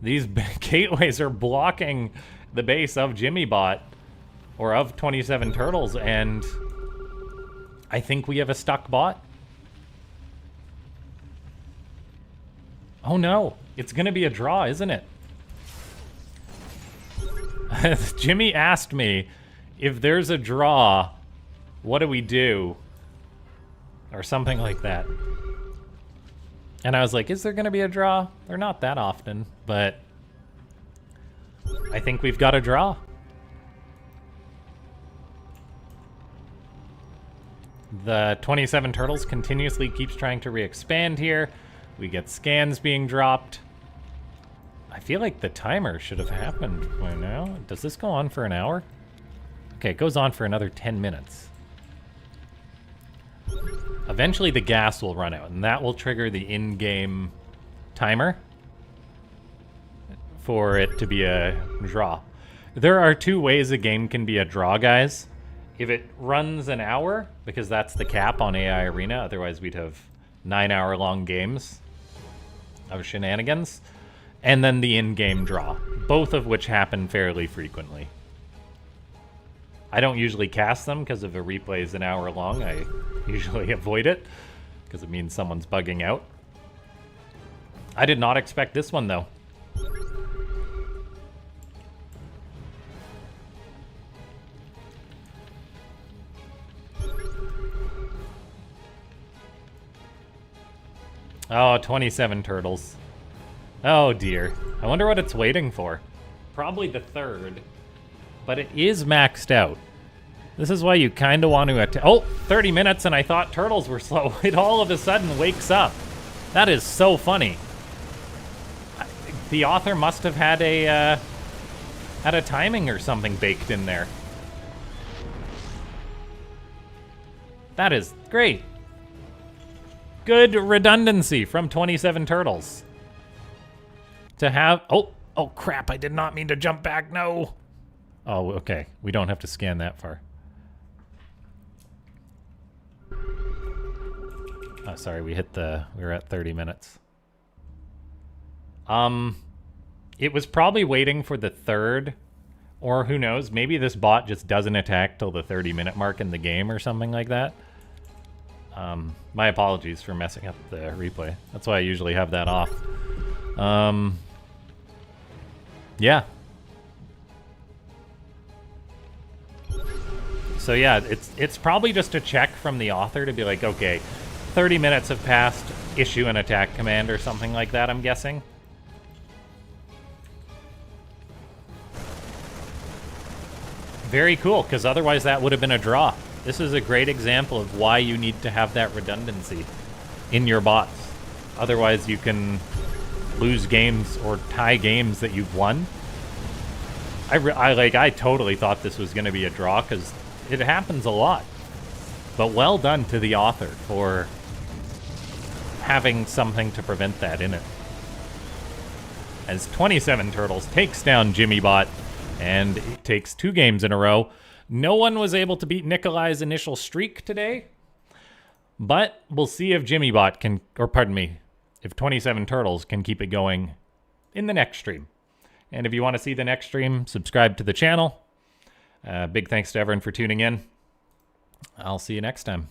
These gateways are blocking the base of JimmyBot, or of 27 Turtles, and I think we have a stuck bot. Oh no, it's gonna be a draw, isn't it? Jimmy asked me, if there's a draw, what do we do? Or something like that. And I was like, is there gonna be a draw? They're not that often, but I think we've got a draw. The 27 Turtles continuously keeps trying to re-expand here. We get scans being dropped. I feel like the timer should have happened by now. Does this go on for an hour? Okay, it goes on for another 10 minutes. Eventually the gas will run out, and that will trigger the in-game timer for it to be a draw. There are two ways a game can be a draw, guys. If it runs an hour, because that's the cap on AI Arena, otherwise we'd have 9-hour-long games of shenanigans, and then the in-game draw, both of which happen fairly frequently. I don't usually cast them because if a replay is an hour long, I usually avoid it because it means someone's bugging out. I did not expect this one, though. Oh, 27 Turtles. Oh, dear. I wonder what it's waiting for. Probably the third. But it is maxed out. This is why you kind of want to... Oh, 30 minutes and I thought Turtles were slow. It all of a sudden wakes up. That is so funny. The author must have had a timing or something baked in there. That is great. Good redundancy from 27 Turtles. To have... Oh crap, I did not mean to jump back, no. Oh, okay, we don't have to scan that far. Oh, sorry, we were at 30 minutes. It was probably waiting for the third, or who knows, maybe this bot just doesn't attack till the 30-minute mark in the game or something like that. My apologies for messing up the replay. That's why I usually have that off. Yeah. So yeah, it's probably just a check from the author to be like, okay, 30 minutes have passed, issue an attack command or something like that, I'm guessing. Very cool, because otherwise that would have been a draw. This is a great example of why you need to have that redundancy in your bots. Otherwise you can lose games or tie games that you've won. I totally thought this was going to be a draw because it happens a lot. But well done to the author for having something to prevent that in it. As 27 Turtles takes down JimmyBot, and it takes 2 games in a row. No one was able to beat Nicolage's initial streak today, but we'll see if JimmyBot can, or pardon me, if 27 Turtles can keep it going in the next stream. And if you want to see the next stream, subscribe to the channel. Big thanks to everyone for tuning in. I'll see you next time.